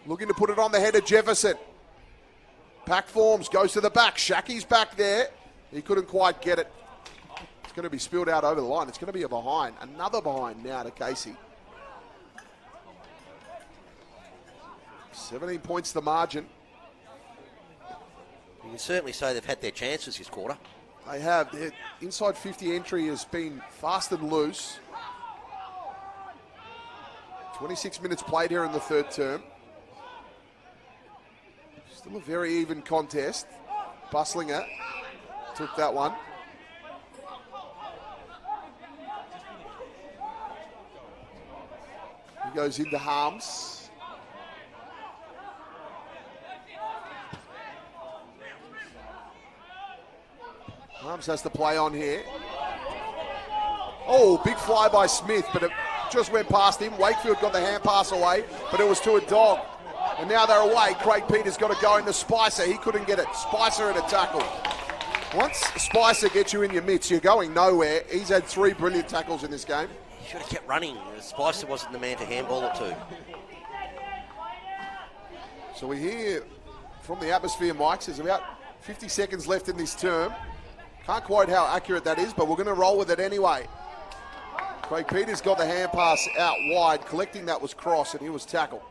looking to put it on the head of Jefferson. Pack forms, goes to the back. Shacky's back there. He couldn't quite get it. It's going to be spilled out over the line. It's going to be a behind. Another behind now to Casey. 17 points the margin. You can certainly say they've had their chances this quarter. They have. Their inside 50 entry has been fast and loose. 26 minutes played here in the third term. Still a very even contest. Bustlinger took that one. He goes into Harms. Harms has to play on here. Oh, big fly by Smith, but it just went past him. Wakefield got the hand pass away, but it was to a dog. And now they're away. Craig Peters got to go into Spicer. He couldn't get it. Spicer at a tackle. Once Spicer gets you in your mitts, you're going nowhere. He's had 3 brilliant tackles in this game. He should have kept running. Spicer wasn't the man to handball it to. So we hear from the atmosphere mics, there's about 50 seconds left in this term. Can't quote how accurate that is, but we're going to roll with it anyway. Craig Peters got the hand pass out wide. Collecting that was Cross, and he was tackled.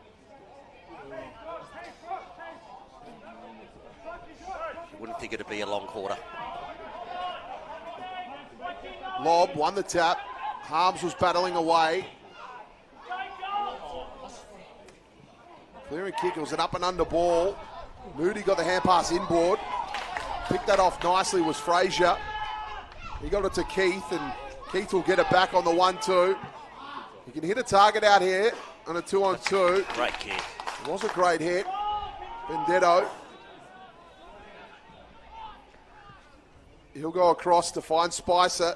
You wouldn't think it'd be a long quarter. Lob won the tap. Harms was battling away. Clearing kick. It was an up and under ball. Moody got the hand pass inboard. Picked that off nicely was Frazier. He got it to Keith, and Keith will get it back on the 1-2. He can hit a target out here on a 2-on-2. Great kick. It was a great hit. Benedetto. He'll go across to find Spicer.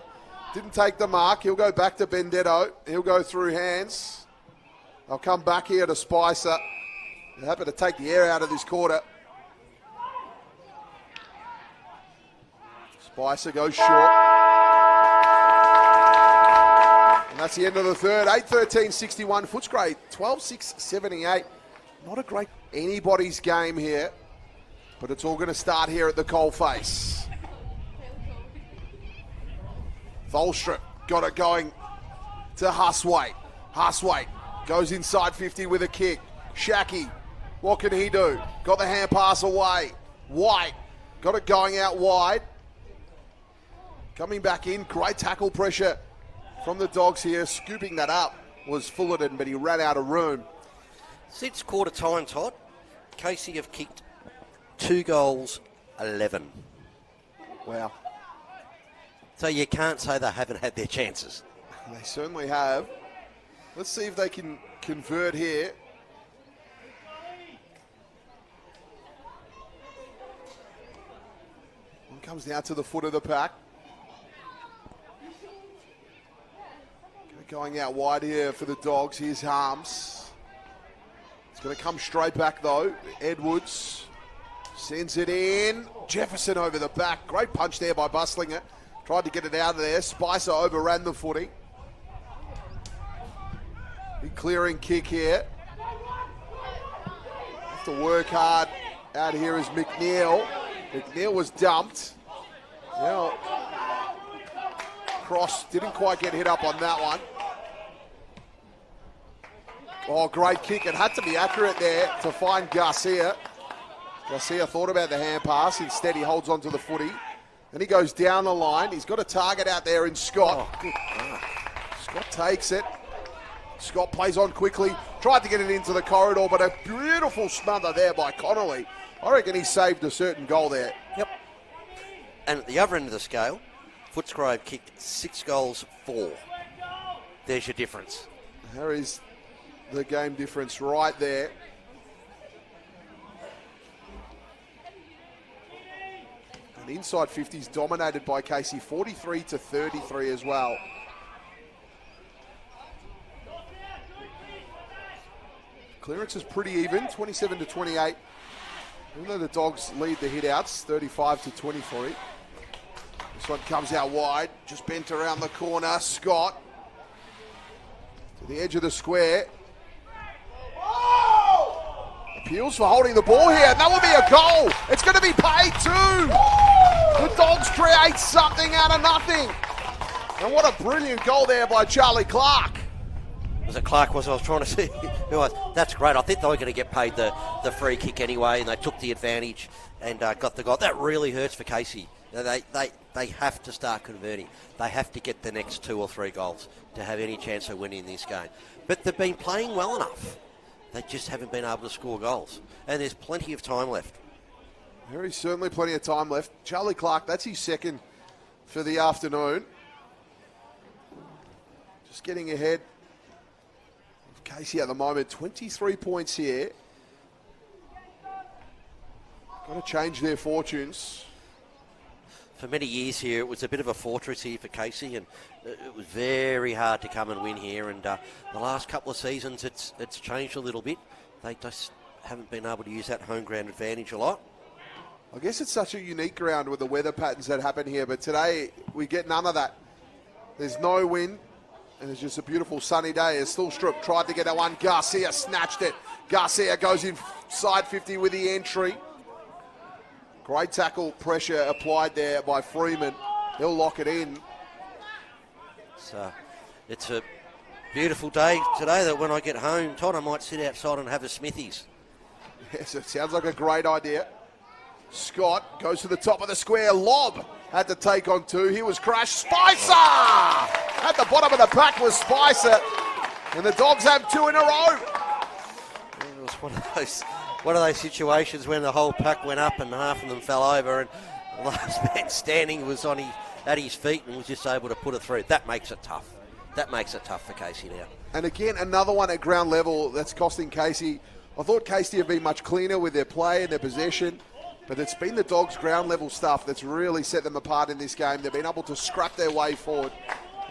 Didn't take the mark. He'll go back to Benedetto. He'll go through hands. They'll come back here to Spicer. They're happy to take the air out of this quarter. Spicer goes short. And that's the end of the third. 8-13-61. Footscray 12-6-78. Not a great anybody's game here, but it's all going to start here at the coalface. Tholstrup got it going to Huswaite. Huswaite goes inside 50 with a kick. Shacky, what can he do? Got the hand pass away. White got it going out wide. Coming back in, great tackle pressure from the Dogs here, scooping that up. was Fullerton, but he ran out of room. Since quarter time, Todd, Casey have kicked 2 goals, 11. Wow. So you can't say they haven't had their chances. They certainly have. Let's see if they can convert here. One comes down to the foot of the pack. Going out wide here for the Dogs. Here's Harms. It's going to come straight back though. Edwards sends it in. Jefferson over the back. Great punch there by Bustlinger. Tried to get it out of there. Spicer overran the footy. Big clearing kick here. Have to work hard. Out here is McNeil. McNeil was dumped. Now, Cross didn't quite get hit up on that one. Oh, great kick. It had to be accurate there to find Garcia. Garcia thought about the hand pass. Instead, he holds onto the footy. Then he goes down the line. He's got a target out there in Scott. Oh, Scott takes it. Scott plays on quickly. Tried to get it into the corridor, but a beautiful smother there by Connolly. I reckon he saved a certain goal there. Yep. And at the other end of the scale, Footscray kicked 6 goals, 4. There's your difference. There is the game difference right there. And inside 50s dominated by Casey, 43 to 33 as well. Clearance is pretty even, 27 to 28. Even though the Dogs lead the hit-outs, 35 to 23. This one comes out wide, just bent around the corner. Scott to the edge of the square. Appeals for holding the ball here. That will be a goal. It's going to be paid too. The Dogs create something out of nothing. And what a brilliant goal there by Charlie Clark. Was it Clark? I was trying to see who was. That's great. I think they were going to get paid the free kick anyway, and they took the advantage and got the goal. That really hurts for Casey. They have to start converting. They have to get the next 2 or 3 goals to have any chance of winning this game. But they've been playing well enough. They just haven't been able to score goals. And there's plenty of time left. There is certainly plenty of time left. Charlie Clark, that's his second for the afternoon. Just getting ahead of Casey at the moment. 23 points here. Got to change their fortunes. For many years here, it was a bit of a fortress here for Casey, and it was very hard to come and win here. And the last couple of seasons, it's changed a little bit. They just haven't been able to use that home ground advantage a lot. I guess it's such a unique ground with the weather patterns that happen here, but today we get none of that. There's no wind, and it's just a beautiful sunny day. As Stillstrup tried to get that one, Garcia snatched it. Garcia goes inside 50 with the entry. Great tackle pressure applied there by Freeman. He'll lock it in. It's a beautiful day today that when I get home, Todd, I might sit outside and have a Smithies. Yes, it sounds like a great idea. Scott goes to the top of the square. Lob had to take on 2. He was crushed. Spicer! At the bottom of the pack was Spicer. And the Dogs have 2 in a row. It was one of those situations when the whole pack went up and half of them fell over, and the last man standing was at his feet and was just able to put it through. That makes it tough. That makes it tough for Casey now. And again, another one at ground level that's costing Casey. I thought Casey have been much cleaner with their play and their possession, but it's been the Dogs' ground level stuff that's really set them apart in this game. They've been able to scrap their way forward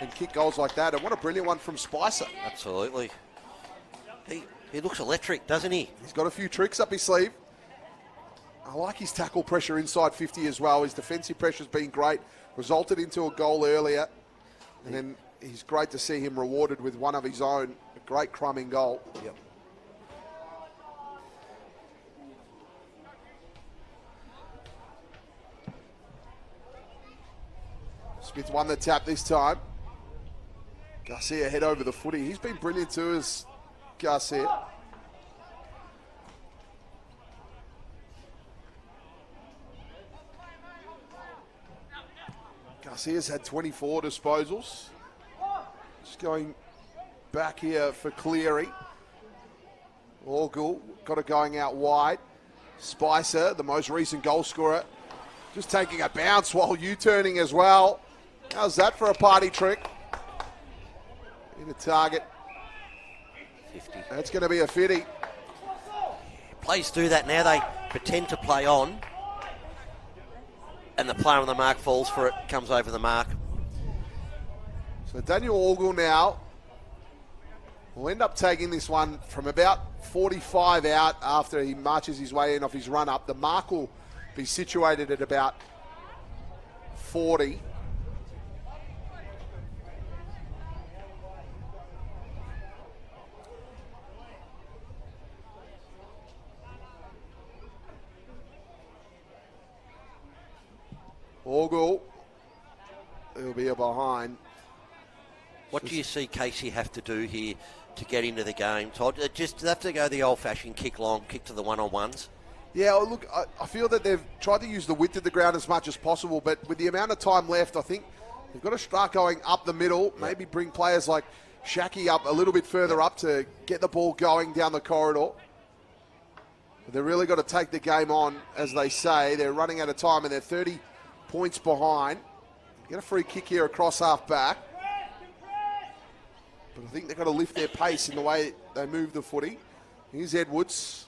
and kick goals like that. And what a brilliant one from Spicer. Absolutely. He looks electric, doesn't he? He's got a few tricks up his sleeve. I like his tackle pressure inside 50 as well. His defensive pressure's been great. Resulted into a goal earlier. And then he's great to see him rewarded with one of his own. A great crumbing goal. Yep. Smith won the tap this time. Garcia head over the footy. He's been brilliant too as Garcia. Garcia's had 24 disposals. Just going back here for Cleary. Orgel got it going out wide. Spicer, the most recent goal scorer, just taking a bounce while U-turning as well. How's that for a party trick? In a target. 50. That's going to be a 50. Players do that now. They pretend to play on, and the player on the mark falls for it, comes over the mark. So Daniel Orgel now will end up taking this one from about 45 out after he marches his way in off his run up. The mark will be situated at about 40. Orgel, he'll be a behind. What do you see Casey have to do here to get into the game, Todd? Just have to go the old-fashioned kick long, kick to the one-on-ones? Yeah, look, I feel that they've tried to use the width of the ground as much as possible, but with the amount of time left, I think they've got to start going up the middle, maybe bring players like Shaki up a little bit further up to get the ball going down the corridor. But they've really got to take the game on, as they say. They're running out of time and they're 30 points behind. Get a free kick here across half back. But I think they've got to lift their pace in the way they move the footy. Here's Edwards.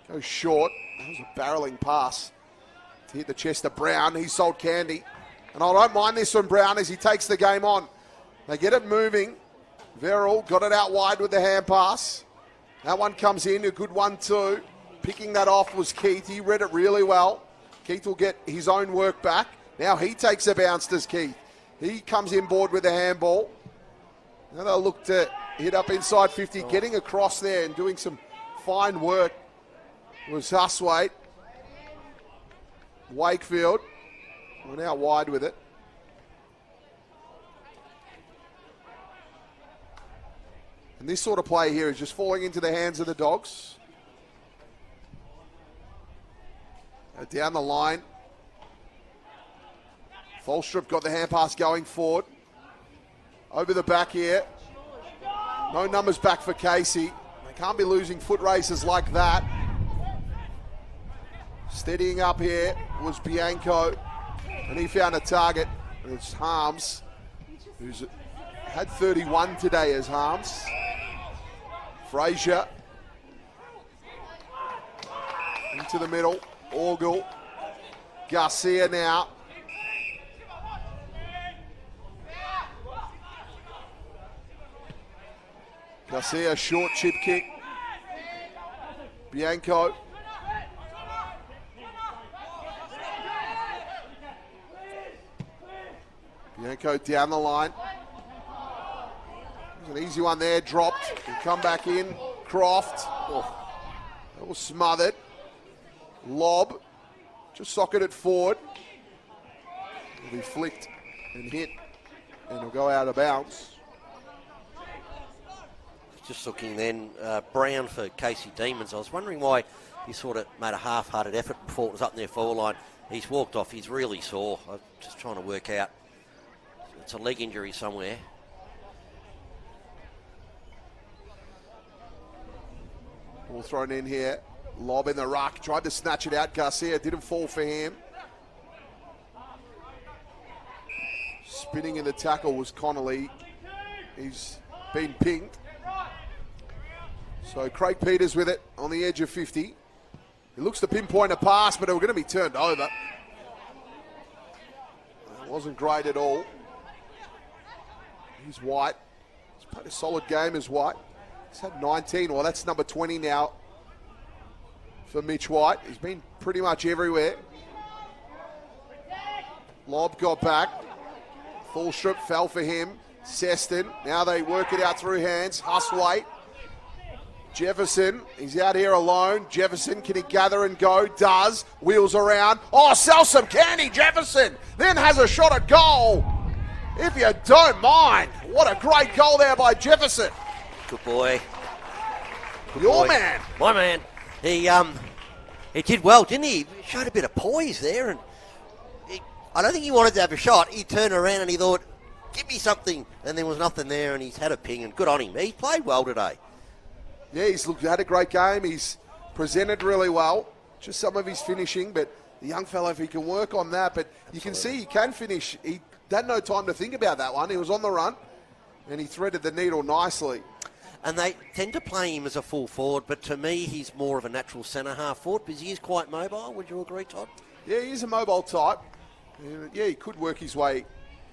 Goes short. That was a barreling pass to hit the chest of Brown. He sold Candy. And I don't mind this from Brown as he takes the game on. They get it moving. Verrill got it out wide with the hand pass. That one comes in, a good one too. Picking that off was Keith. He read it really well. Keith will get his own work back. Now he takes a bounce, does Keith. He comes in board with the handball. Now they'll look to hit up inside 50. Getting across there and doing some fine work was Huswaite. Wakefield went out wide with it. And this sort of play here is just falling into the hands of the Dogs. Down the line. Folstrup got the hand pass going forward. Over the back here. No numbers back for Casey. They can't be losing foot races like that. Steadying up here was Bianco. And he found a target. It's Harms, who's had 31 today as Harms. Frazier. Into the middle. Orgel. Garcia now. Garcia, short chip kick. Bianco. Bianco down the line. There's an easy one there, dropped. He'll come back in. Croft. Oh, that was smothered. Lob. Just socketed forward. It'll be flicked and hit. And it'll go out of bounds. Just looking then, Brown for Casey Demons. I was wondering why he sort of made a half-hearted effort before it was up in their forward line. He's walked off. He's really sore. I'm just trying to work out. It's a leg injury somewhere. Ball thrown in here. Lob in the ruck. Tried to snatch it out. Garcia didn't fall for him. Spinning in the tackle was Connolly. He's been pinged. So Craig Peters with it on the edge of 50. He looks to pinpoint a pass, but it was going to be turned over. It wasn't great at all. He's White. He's played a solid game as White. He's had 19. Well, that's number 20 now for Mitch White. He's been pretty much everywhere. Lob got back. Fulstrup fell for him. Seston. Now they work it out through hands. Huswaite. Jefferson, he's out here alone. Jefferson, can he gather and go? Does. Wheels around. Oh, sell some candy, Jefferson. Then has a shot at goal. If you don't mind. What a great goal there by Jefferson. Good boy. Good Your boy. man. My man. He did well, didn't he? He showed a bit of poise there. And I don't think he wanted to have a shot. He turned around and he thought, give me something. And there was nothing there, and he's had a ping, and good on him. He played well today. Yeah, had a great game. He's presented really well. Just some of his finishing, but the young fellow, if he can work on that, but you can see he can finish. He had no time to think about that one. He was on the run, and he threaded the needle nicely. And they tend to play him as a full forward, but to me, he's more of a natural centre-half forward because he is quite mobile. Would you agree, Todd? Yeah, he is a mobile type. Yeah, he could work his way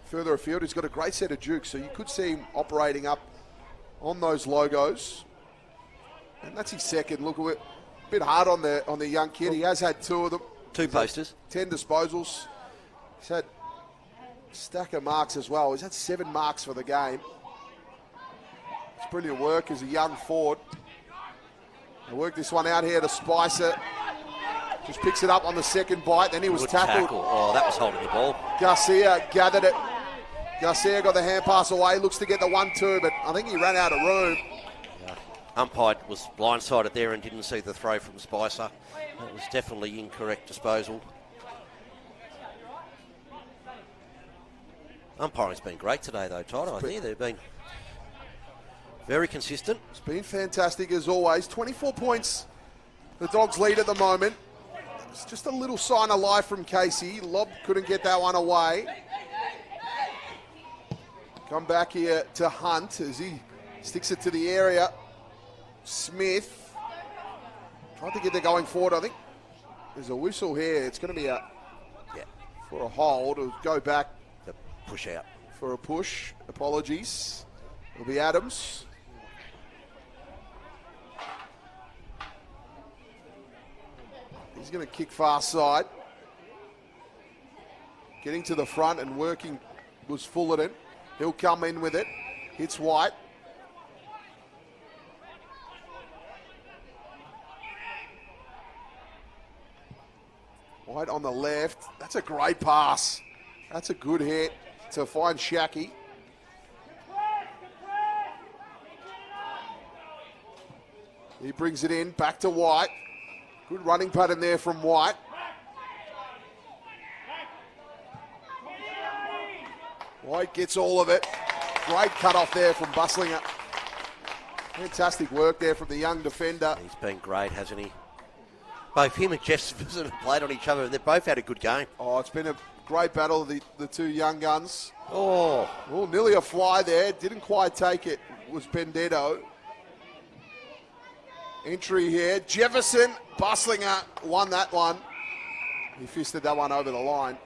further afield. He's got a great set of jukes, so you could see him operating up on those logos. And that's his second. Look, a bit hard on the young kid. He has had 2 of them. 2 posters. 10 disposals. He's had a stack of marks as well. He's had 7 marks for the game. It's brilliant work as a young forward. They work this one out here to Spicer. Just picks it up on the second bite. Then he was tackled. Oh, that was holding the ball. Garcia gathered it. Garcia got the hand pass away. Looks to get the 1-2, but I think he ran out of room. Yeah. Umpire was blindsided there and didn't see the throw from Spicer. That was definitely incorrect disposal. Umpiring's been great today, though, Todd. I think they've been very consistent. It's been fantastic as always. 24 points. The Dogs lead at the moment. It's just a little sign of life from Casey. Lob couldn't get that one away. Come back here to Hunt as he sticks it to the area. Smith tried to get there going forward. I think there's a whistle here. It's going to be for a hold. It'll go back. The push out. For a push. Apologies. It'll be Adams. He's going to kick far side. Getting to the front and working was Fullerton. He'll come in with it. Hits White. White on the left. That's a great pass. That's a good hit to find Shacky. He brings it in, back to White. Good running pattern there from White. White gets all of it. Great cut off there from Bustlinger. Fantastic work there from the young defender. He's been great, hasn't he? Both him and Jefferson have played on each other, and they've both had a good game. Oh, it's been a great battle of the 2 young guns. Oh, nearly a fly there. Didn't quite take it. Was Benedetto. Entry here. Jefferson, Bustlinger won that one. He fisted that one over the line.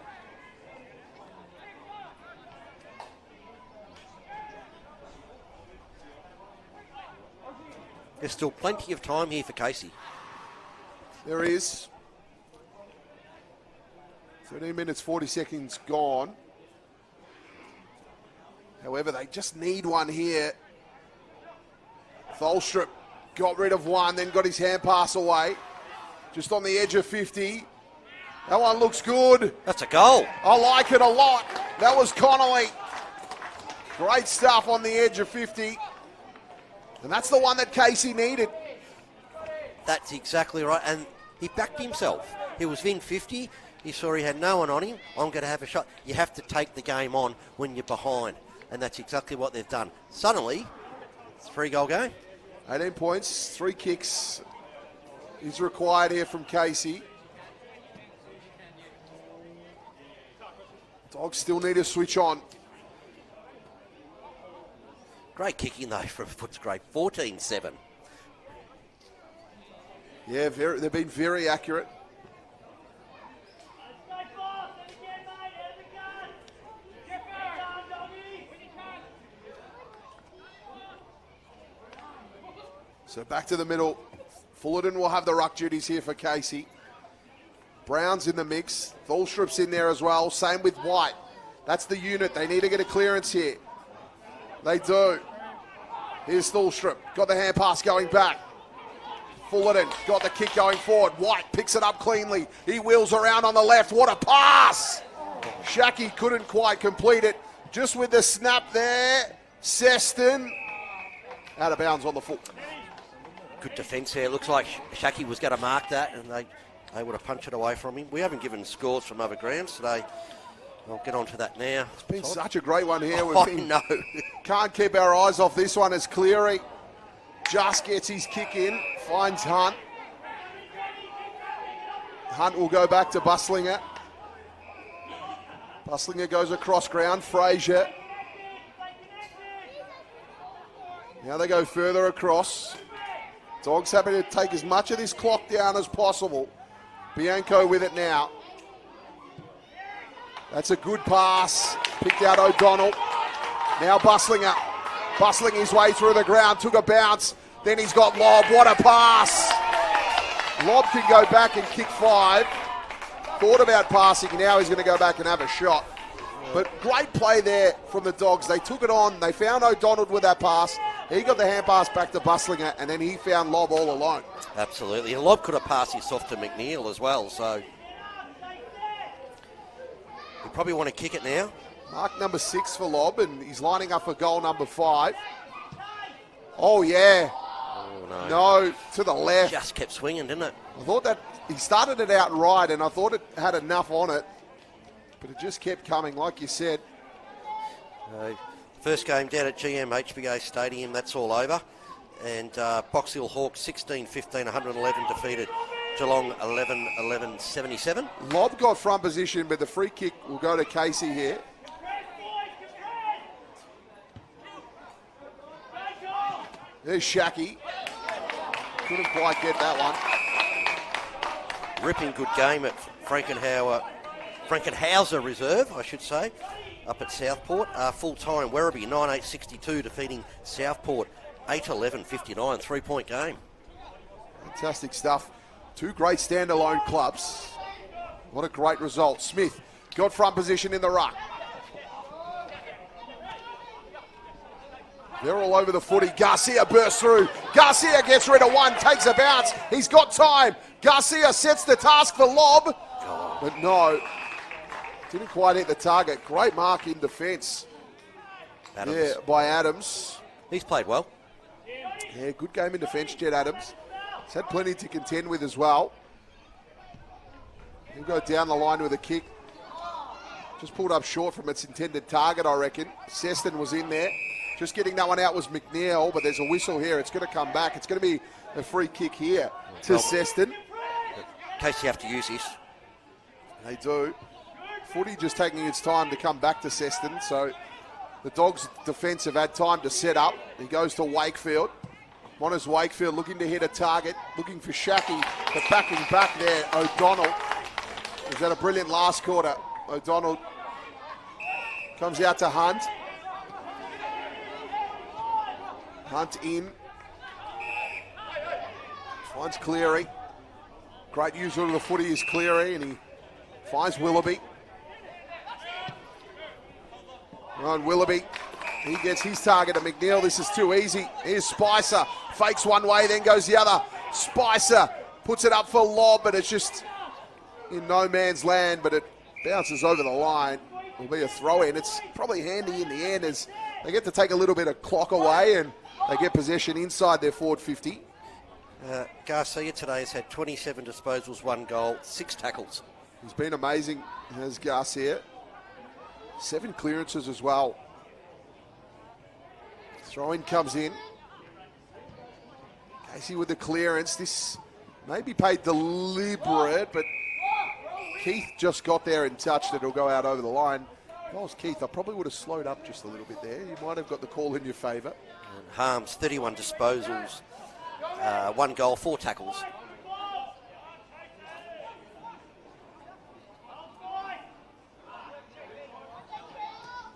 There's still plenty of time here for Casey. There is. 13 minutes, 40 seconds gone. However, they just need one here. Tholstrup got rid of one, then got his hand pass away. Just on the edge of 50. That one looks good. That's a goal. I like it a lot. That was Connolly. Great stuff on the edge of 50. And that's the one that Casey needed. That's exactly right. And he backed himself. He was in 50. He saw he had no one on him. I'm going to have a shot. You have to take the game on when you're behind. And that's exactly what they've done. Suddenly, it's a 3-goal game. 18 points, 3 kicks is required here from Casey. Dogs still need to switch on. Great kicking, though, from Footscray. 14-7. Yeah, they've been very accurate. So back to the middle. Fullerton will have the ruck duties here for Casey. Brown's in the mix. Tholstrup's in there as well. Same with White. That's the unit. They need to get a clearance here. They do. Here's Tholstrup. Got the hand pass going back. Fullerton got the kick going forward. White picks it up cleanly. He wheels around on the left. What a pass! Shacky couldn't quite complete it. Just with the snap there. Seston out of bounds on the foot. Good defence there. Looks like Shacky was going to mark that, and they would have punched it away from him. We haven't given scores from other grounds today. I'll get on to that now. It's been such a great one here. I know. Can't keep our eyes off this one as Cleary just gets his kick in, finds Hunt. Hunt will go back to Buslinger. Buslinger goes across ground. Frazier. Now they go further across. Dogs happy to take as much of this clock down as possible. Bianco with it now. That's a good pass. Picked out O'Donnell. Now Buslinger. Bustling his way through the ground. Took a bounce. Then he's got Lob. What a pass. Lob can go back and kick 5. Thought about passing. Now he's going to go back and have a shot. But great play there from the Dogs. They took it on. They found O'Donnell with that pass. He got the hand pass back to Buslinger, and then he found Lob all alone. Absolutely. And Lob could have passed this off to McNeil as well, so you probably want to kick it now. Mark number 6 for Lob, and he's lining up for goal number 5. Oh, yeah. Oh, no. No, to the left. Just kept swinging, didn't it? I thought that he started it out right, and I thought it had enough on it, but it just kept coming, like you said. First game down at HBA Stadium, that's all over. And Box Hill Hawks 16-15, 111 defeated Geelong 11-11, 77. Lob got front position, but the free kick will go to Casey here. There's Shacky. Couldn't quite get that one. Ripping good game at Frankenhauser Reserve, I should say, up at Southport. Full-time Werribee 9-8-62 defeating Southport 8-11, 59, 3-point game. Fantastic stuff. 2 great standalone clubs. What a great result. Smith got front position in the ruck. They're all over the footy. Garcia bursts through. Garcia gets rid of one, takes a bounce. He's got time. Garcia sets the task for Lob. But no, didn't quite hit the target. Great mark in defence. Yeah, by Adams. He's played well. Yeah, good game in defence, Jed Adams. He's had plenty to contend with as well. He'll go down the line with a kick. Just pulled up short from its intended target, I reckon. Seston was in there. Just getting that one out was McNeil, but there's a whistle here. It's going to come back. It's going to be a free kick here to Seston. In case you have to use this. They do. Footy just taking its time to come back to Seston, so the Dogs' defence have had time to set up. He goes to Wakefield. Mona's Wakefield looking to hit a target, looking for Shacky, but backing back there, O'Donnell. Was that a brilliant last quarter? O'Donnell comes out to Hunt. Hunt in. Finds Cleary. Great user of the footy is Cleary, and he finds Willoughby. Ryan Willoughby. He gets his target at McNeil. This is too easy. Here's Spicer. Fakes one way, then goes the other. Spicer puts it up for Lob, but it's just in no man's land, but it bounces over the line. It'll be a throw-in. It's probably handy in the end as they get to take a little bit of clock away and they get possession inside their forward 50. Garcia today has had 27 disposals, 1 goal, 6 tackles. He's been amazing, has Garcia. 7 clearances as well. Throw-in comes in. Casey with the clearance. This may be paid deliberate, but Keith just got there and touched it. It'll go out over the line. If I was Keith, I probably would have slowed up just a little bit there. You might have got the call in your favour. Harms, 31 disposals, 1 goal, 4 tackles.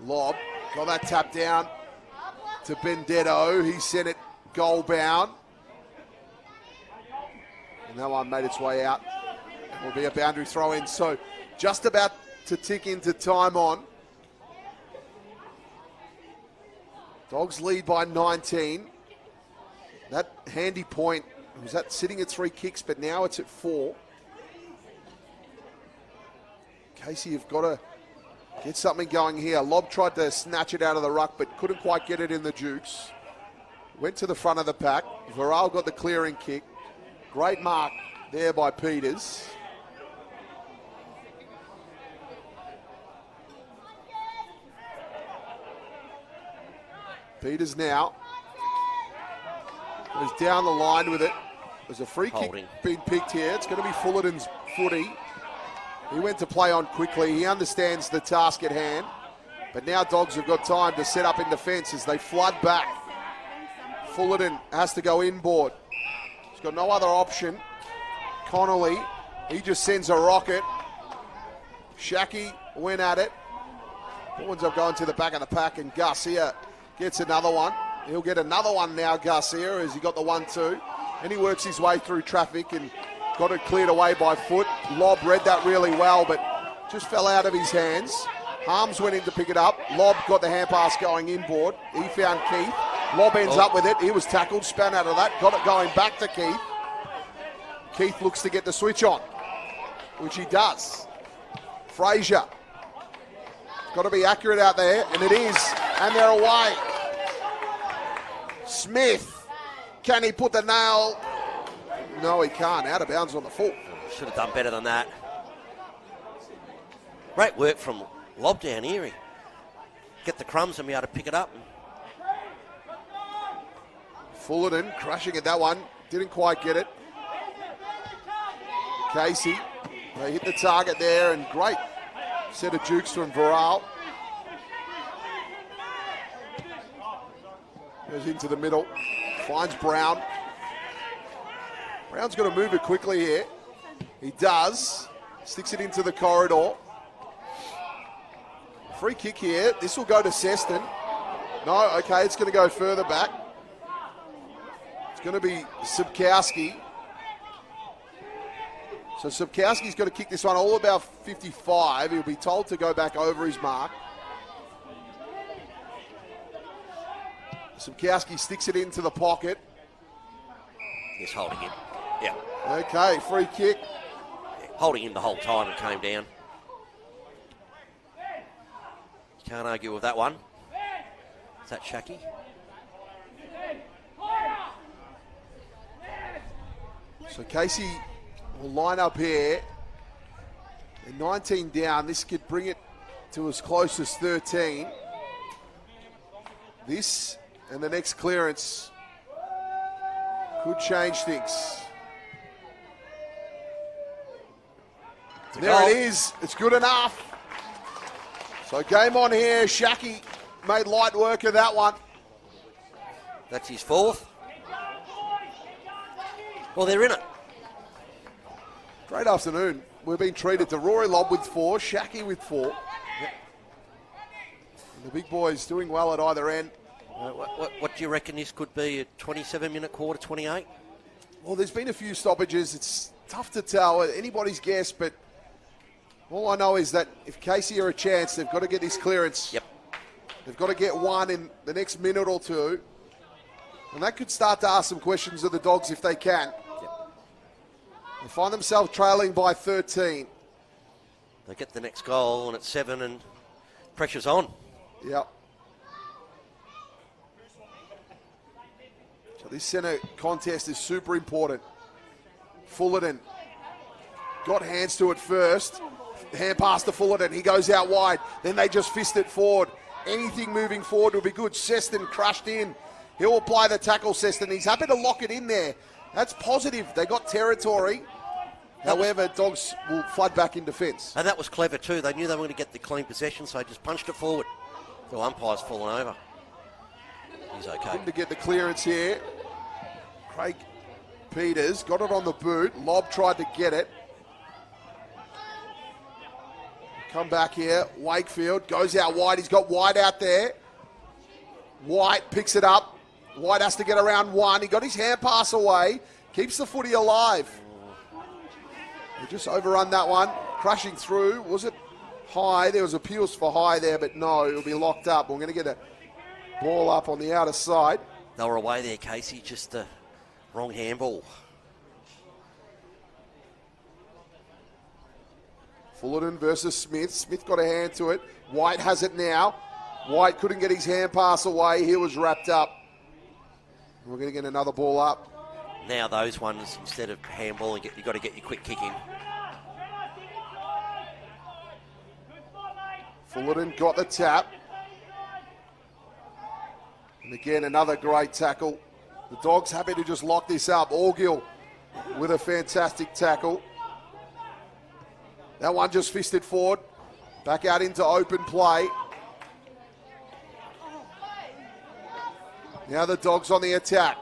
Lob, got that tap down to Benedetto. He sent it goal bound. And that one made its way out. It will be a boundary throw in. So just about to tick into time on. Dogs lead by 19. That handy point, was that sitting at 3 kicks, but now it's at 4. Casey, you've got to get something going here. Lob tried to snatch it out of the ruck, but couldn't quite get it in the jukes. Went to the front of the pack. Varel got the clearing kick. Great mark there by Peters. Peters now goes down the line with it. There's a free kick being picked here. It's going to be Fullerton's footy. He went to play on quickly. He understands the task at hand. But now Dogs have got time to set up in defence as they flood back. Fullerton has to go inboard. He's got no other option. Connolly, he just sends a rocket. Shacky went at it. Ends up going to the back of the pack, and Garcia gets another one. He'll get another one now, Garcia, as he got the 1-2. And he works his way through traffic and got it cleared away by foot. Lobb read that really well, but just fell out of his hands. Harms went in to pick it up. Lobb got the hand pass going inboard. He found Keith. Lobb ends up with it. He was tackled, span out of that, got it going back to Keith. Keith looks to get the switch on, which he does. Frazier. Got to be accurate out there, and it is. And they're away. Smith. Can he put the nail? No, he can't. Out of bounds on the full. Should have done better than that. Great work from Lobb down here. He get the crumbs and be able to pick it up. Fullerton crushing at that one. Didn't quite get it. Casey. They hit the target there, and great set of jukes from Viral. Goes into the middle. Finds Brown. Brown's got to move it quickly here. He does. Sticks it into the corridor. Free kick here. This will go to Seston. No, okay, it's going to go further back. It's going to be Subkowski. So Subkowski's got to kick this one all about 55. He'll be told to go back over his mark. Subkowski sticks it into the pocket. He's holding him. Yeah. Okay, free kick. Yeah, holding him the whole time and came down. Can't argue with that one. Is that Shacky? So Casey will line up here. They're 19 down. This could bring it to as close as 13. This and the next clearance could change things. There it is. It's good enough. So game on here. Shacky made light work of that one. That's his fourth. Well, they're in it. Great afternoon. We've been treated to Rory Lobb with 4, Shacky with 4. Yep. And the big boys doing well at either end. What do you reckon this could be, a 27-minute quarter, 28? Well, there's been a few stoppages. It's tough to tell. Anybody's guess, but all I know is that if Casey are a chance, they've got to get this clearance. Yep. They've got to get one in the next minute or two. And that could start to ask some questions of the Dogs if they can. Yep. They find themselves trailing by 13. They get the next goal and it's 7 and pressure's on. Yep. So this centre contest is super important. Fullerton got hands to it first. Hand pass to Fullerton. He goes out wide. Then they just fist it forward. Anything moving forward will be good. Seston crushed in. He'll apply the tackle, Seston. He's happy to lock it in there. That's positive. They got territory. However, Dogs will flood back in defence. And that was clever too. They knew they were going to get the clean possession, so they just punched it forward. The umpire's fallen over. He's okay. Looking to get the clearance here. Craig Peters got it on the boot. Lobb tried to get it. Come back here. Wakefield goes out wide. He's got White out there. White picks it up. White has to get around one. He got his hand pass away. Keeps the footy alive. They just overrun that one. Crushing through. Was it high? There was appeals for high there, but no, it'll be locked up. We're going to get a ball up on the outer side. They were away there, Casey. Just the wrong handball. Fullerton versus Smith. Smith got a hand to it. White has it now. White couldn't get his hand pass away. He was wrapped up. We're going to get another ball up. Now those ones, instead of handballing, you've got to get your quick kick in. Fullerton got the tap. And again, another great tackle. The Dogs happy to just lock this up. Orgill with a fantastic tackle. That one just fisted forward. Back out into open play. Now the Dogs on the attack.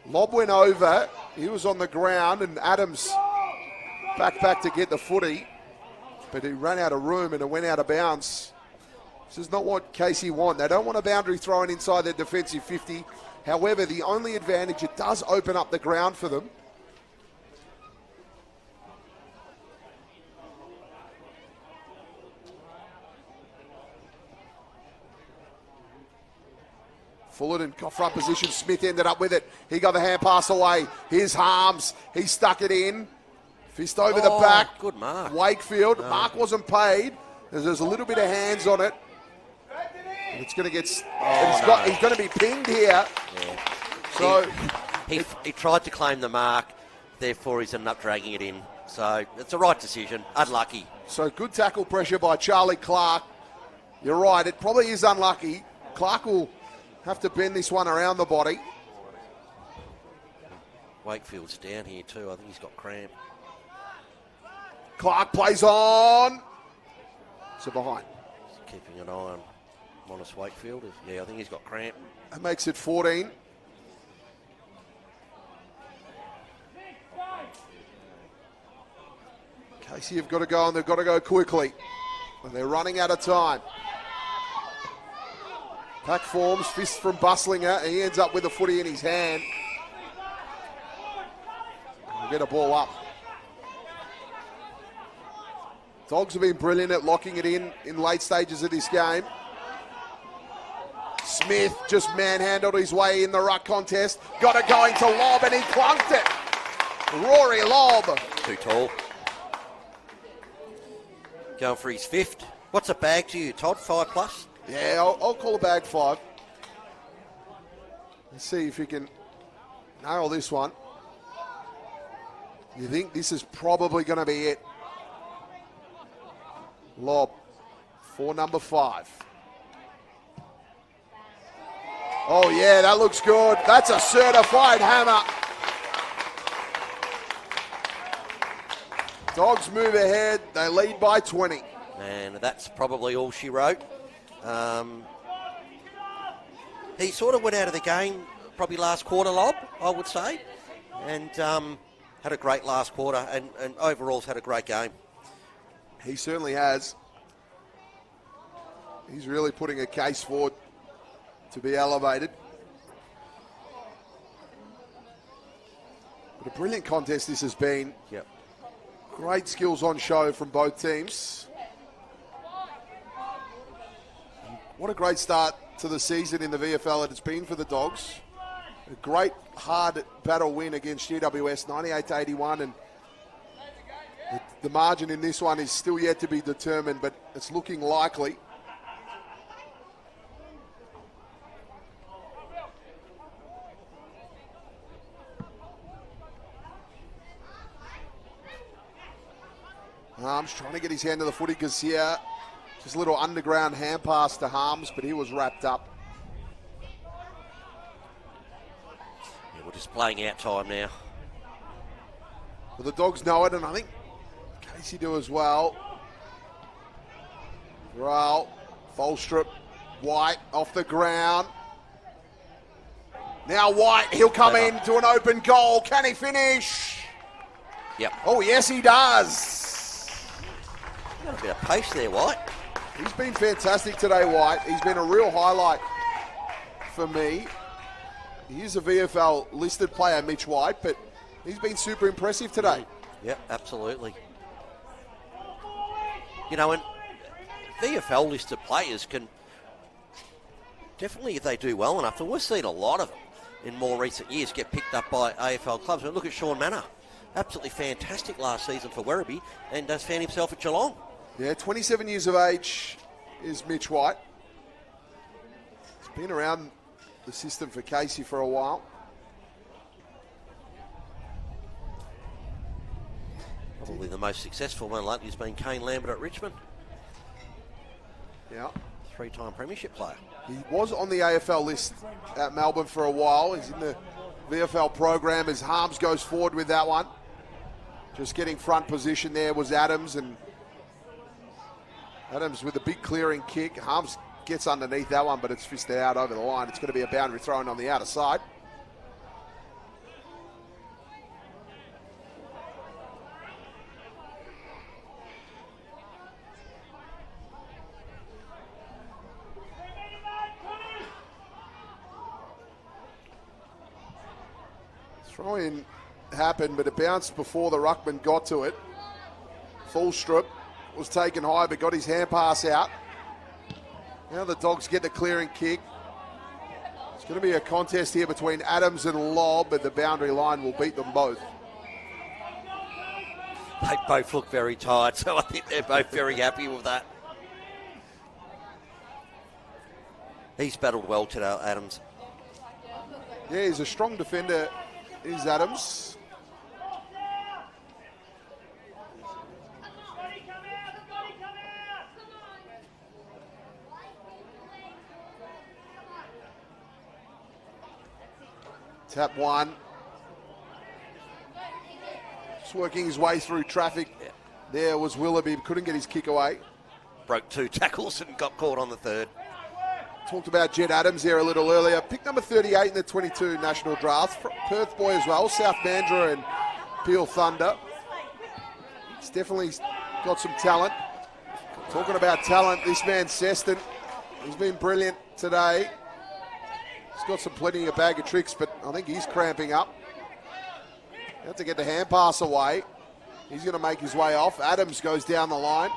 Lob went over. He was on the ground, and Adams back to get the footy. But he ran out of room and it went out of bounds. This is not what Casey want. They don't want a boundary thrown inside their defensive 50. However, the only advantage, it does open up the ground for them. Fullerton got front position. Smith ended up with it. He got the hand pass away. Here's Harms. He stuck it in. Fist over the back. Good mark. Wakefield. No. Mark wasn't paid. There's a little bit of hands on it. And it's going to get... he's going to be pinned here. Yeah. So he tried to claim the mark. Therefore, he's ended up dragging it in. So it's a right decision. Unlucky. So good tackle pressure by Charlie Clark. You're right. It probably is unlucky. Clark will have to bend this one around the body. Wakefield's down here too. I think he's got cramp. Clark plays on. So behind. He's keeping an eye on Monis Wakefield. Yeah, I think he's got cramp. That makes it 14. Casey have got to go, and they've got to go quickly. And they're running out of time. Pack forms, fist from Buslinger. He ends up with the footy in his hand. We'll get a ball up. Dogs have been brilliant at locking it in late stages of this game. Smith just manhandled his way in the ruck contest. Got it going to Lob, and he clunked it. Rory Lob. Too tall. Going for his fifth. What's a bag to you, Todd? 5+? Yeah, I'll call a bag 5. Let's see if he can nail this one. You think this is probably going to be it? Lob for number 5. Oh yeah, that looks good. That's a certified hammer. Dogs move ahead. They lead by 20. And that's probably all she wrote. He sort of went out of the game probably last quarter, Lob, I would say. And had a great last quarter and overall's had a great game. He certainly has. He's really putting a case forward to be elevated. But a brilliant contest this has been. Yep. Great skills on show from both teams. What a great start to the season in the VFL it's been for the Dogs. A great hard battle win against GWS, 98-81, and the margin in this one is still yet to be determined, but it's looking likely. Harms trying to get his hand to the footy because here, just a little underground hand pass to Harms, but he was wrapped up. Yeah, we're just playing out time now. Well, the Dogs know it, and I think Casey do as well. Rowell, Folstrip, White off the ground. Now White, he'll come into an open goal. Can he finish? Yep. Oh, yes, he does. Got a bit of pace there, White. He's been fantastic today, White. He's been a real highlight for me. He is a VFL listed player, Mitch White, but he's been super impressive today. Yep, absolutely. You know, and VFL listed players can definitely, if they do well enough, and we've seen a lot of them in more recent years get picked up by AFL clubs. And look at Sean Manor. Absolutely fantastic last season for Werribee and does found himself at Geelong. Yeah, 27 years of age is Mitch White. He's been around the system for Casey for a while. Probably the most successful one lately has been Kane Lambert at Richmond. Yeah. 3-time premiership player. He was on the AFL list at Melbourne for a while. He's in the VFL program as Harms goes forward with that one. Just getting front position there was Adams, and Adams with a big clearing kick. Harms gets underneath that one, but it's fisted out over the line. It's going to be a boundary thrown on the outer side. Throw-in happened, but it bounced before the ruckman got to it. Full strip was taken high, but got his hand pass out. Now the Dogs get the clearing kick. It's going to be a contest here between Adams and Lobb, but the boundary line will beat them both. They both look very tired, so I think they're both very happy with that. He's battled well today, Adams. Yeah, he's a strong defender, is Adams. Tap one. Just working his way through traffic. There was Willoughby, couldn't get his kick away. Broke 2 tackles and got caught on the third. Talked about Jed Adams there a little earlier. Pick number 38 in the 22 national draft. Perth boy as well, South Mandurah and Peel Thunder. He's definitely got some talent. Talking about talent, this man Seston, he's been brilliant today. He's got some plenty of bag of tricks, but I think he's cramping up. You have to get the hand pass away. He's going to make his way off. Adams goes down the line.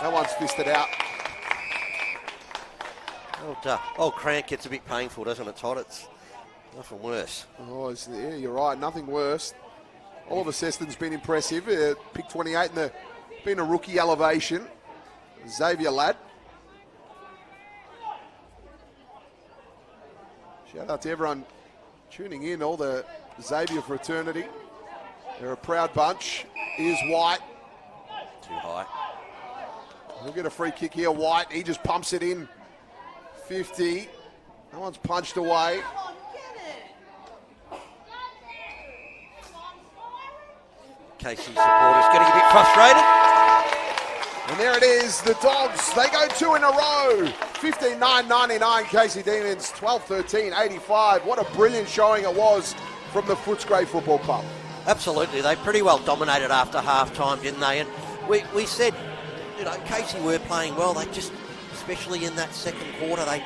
That one's fisted out. Old crank gets a bit painful, doesn't it, Todd? It's nothing worse. Oh, yeah, you're right. Nothing worse. Oliver Seston's been impressive. Pick 28 in the been a rookie elevation. Xavier lad. Shout out to everyone tuning in, all the Xavier fraternity. They're a proud bunch. Here's White. Too high. He'll get a free kick here. White, he just pumps it in. 50. That one's punched away. KC supporters getting a bit frustrated. And there it is, the Dogs. They go 2 in a row. 15-9-99 Casey Demons, 12-13-85. What a brilliant showing it was from the Footscray Football Club. Absolutely. They pretty well dominated after half-time, didn't they? And we said, Casey were playing well. They just, especially in that second quarter, they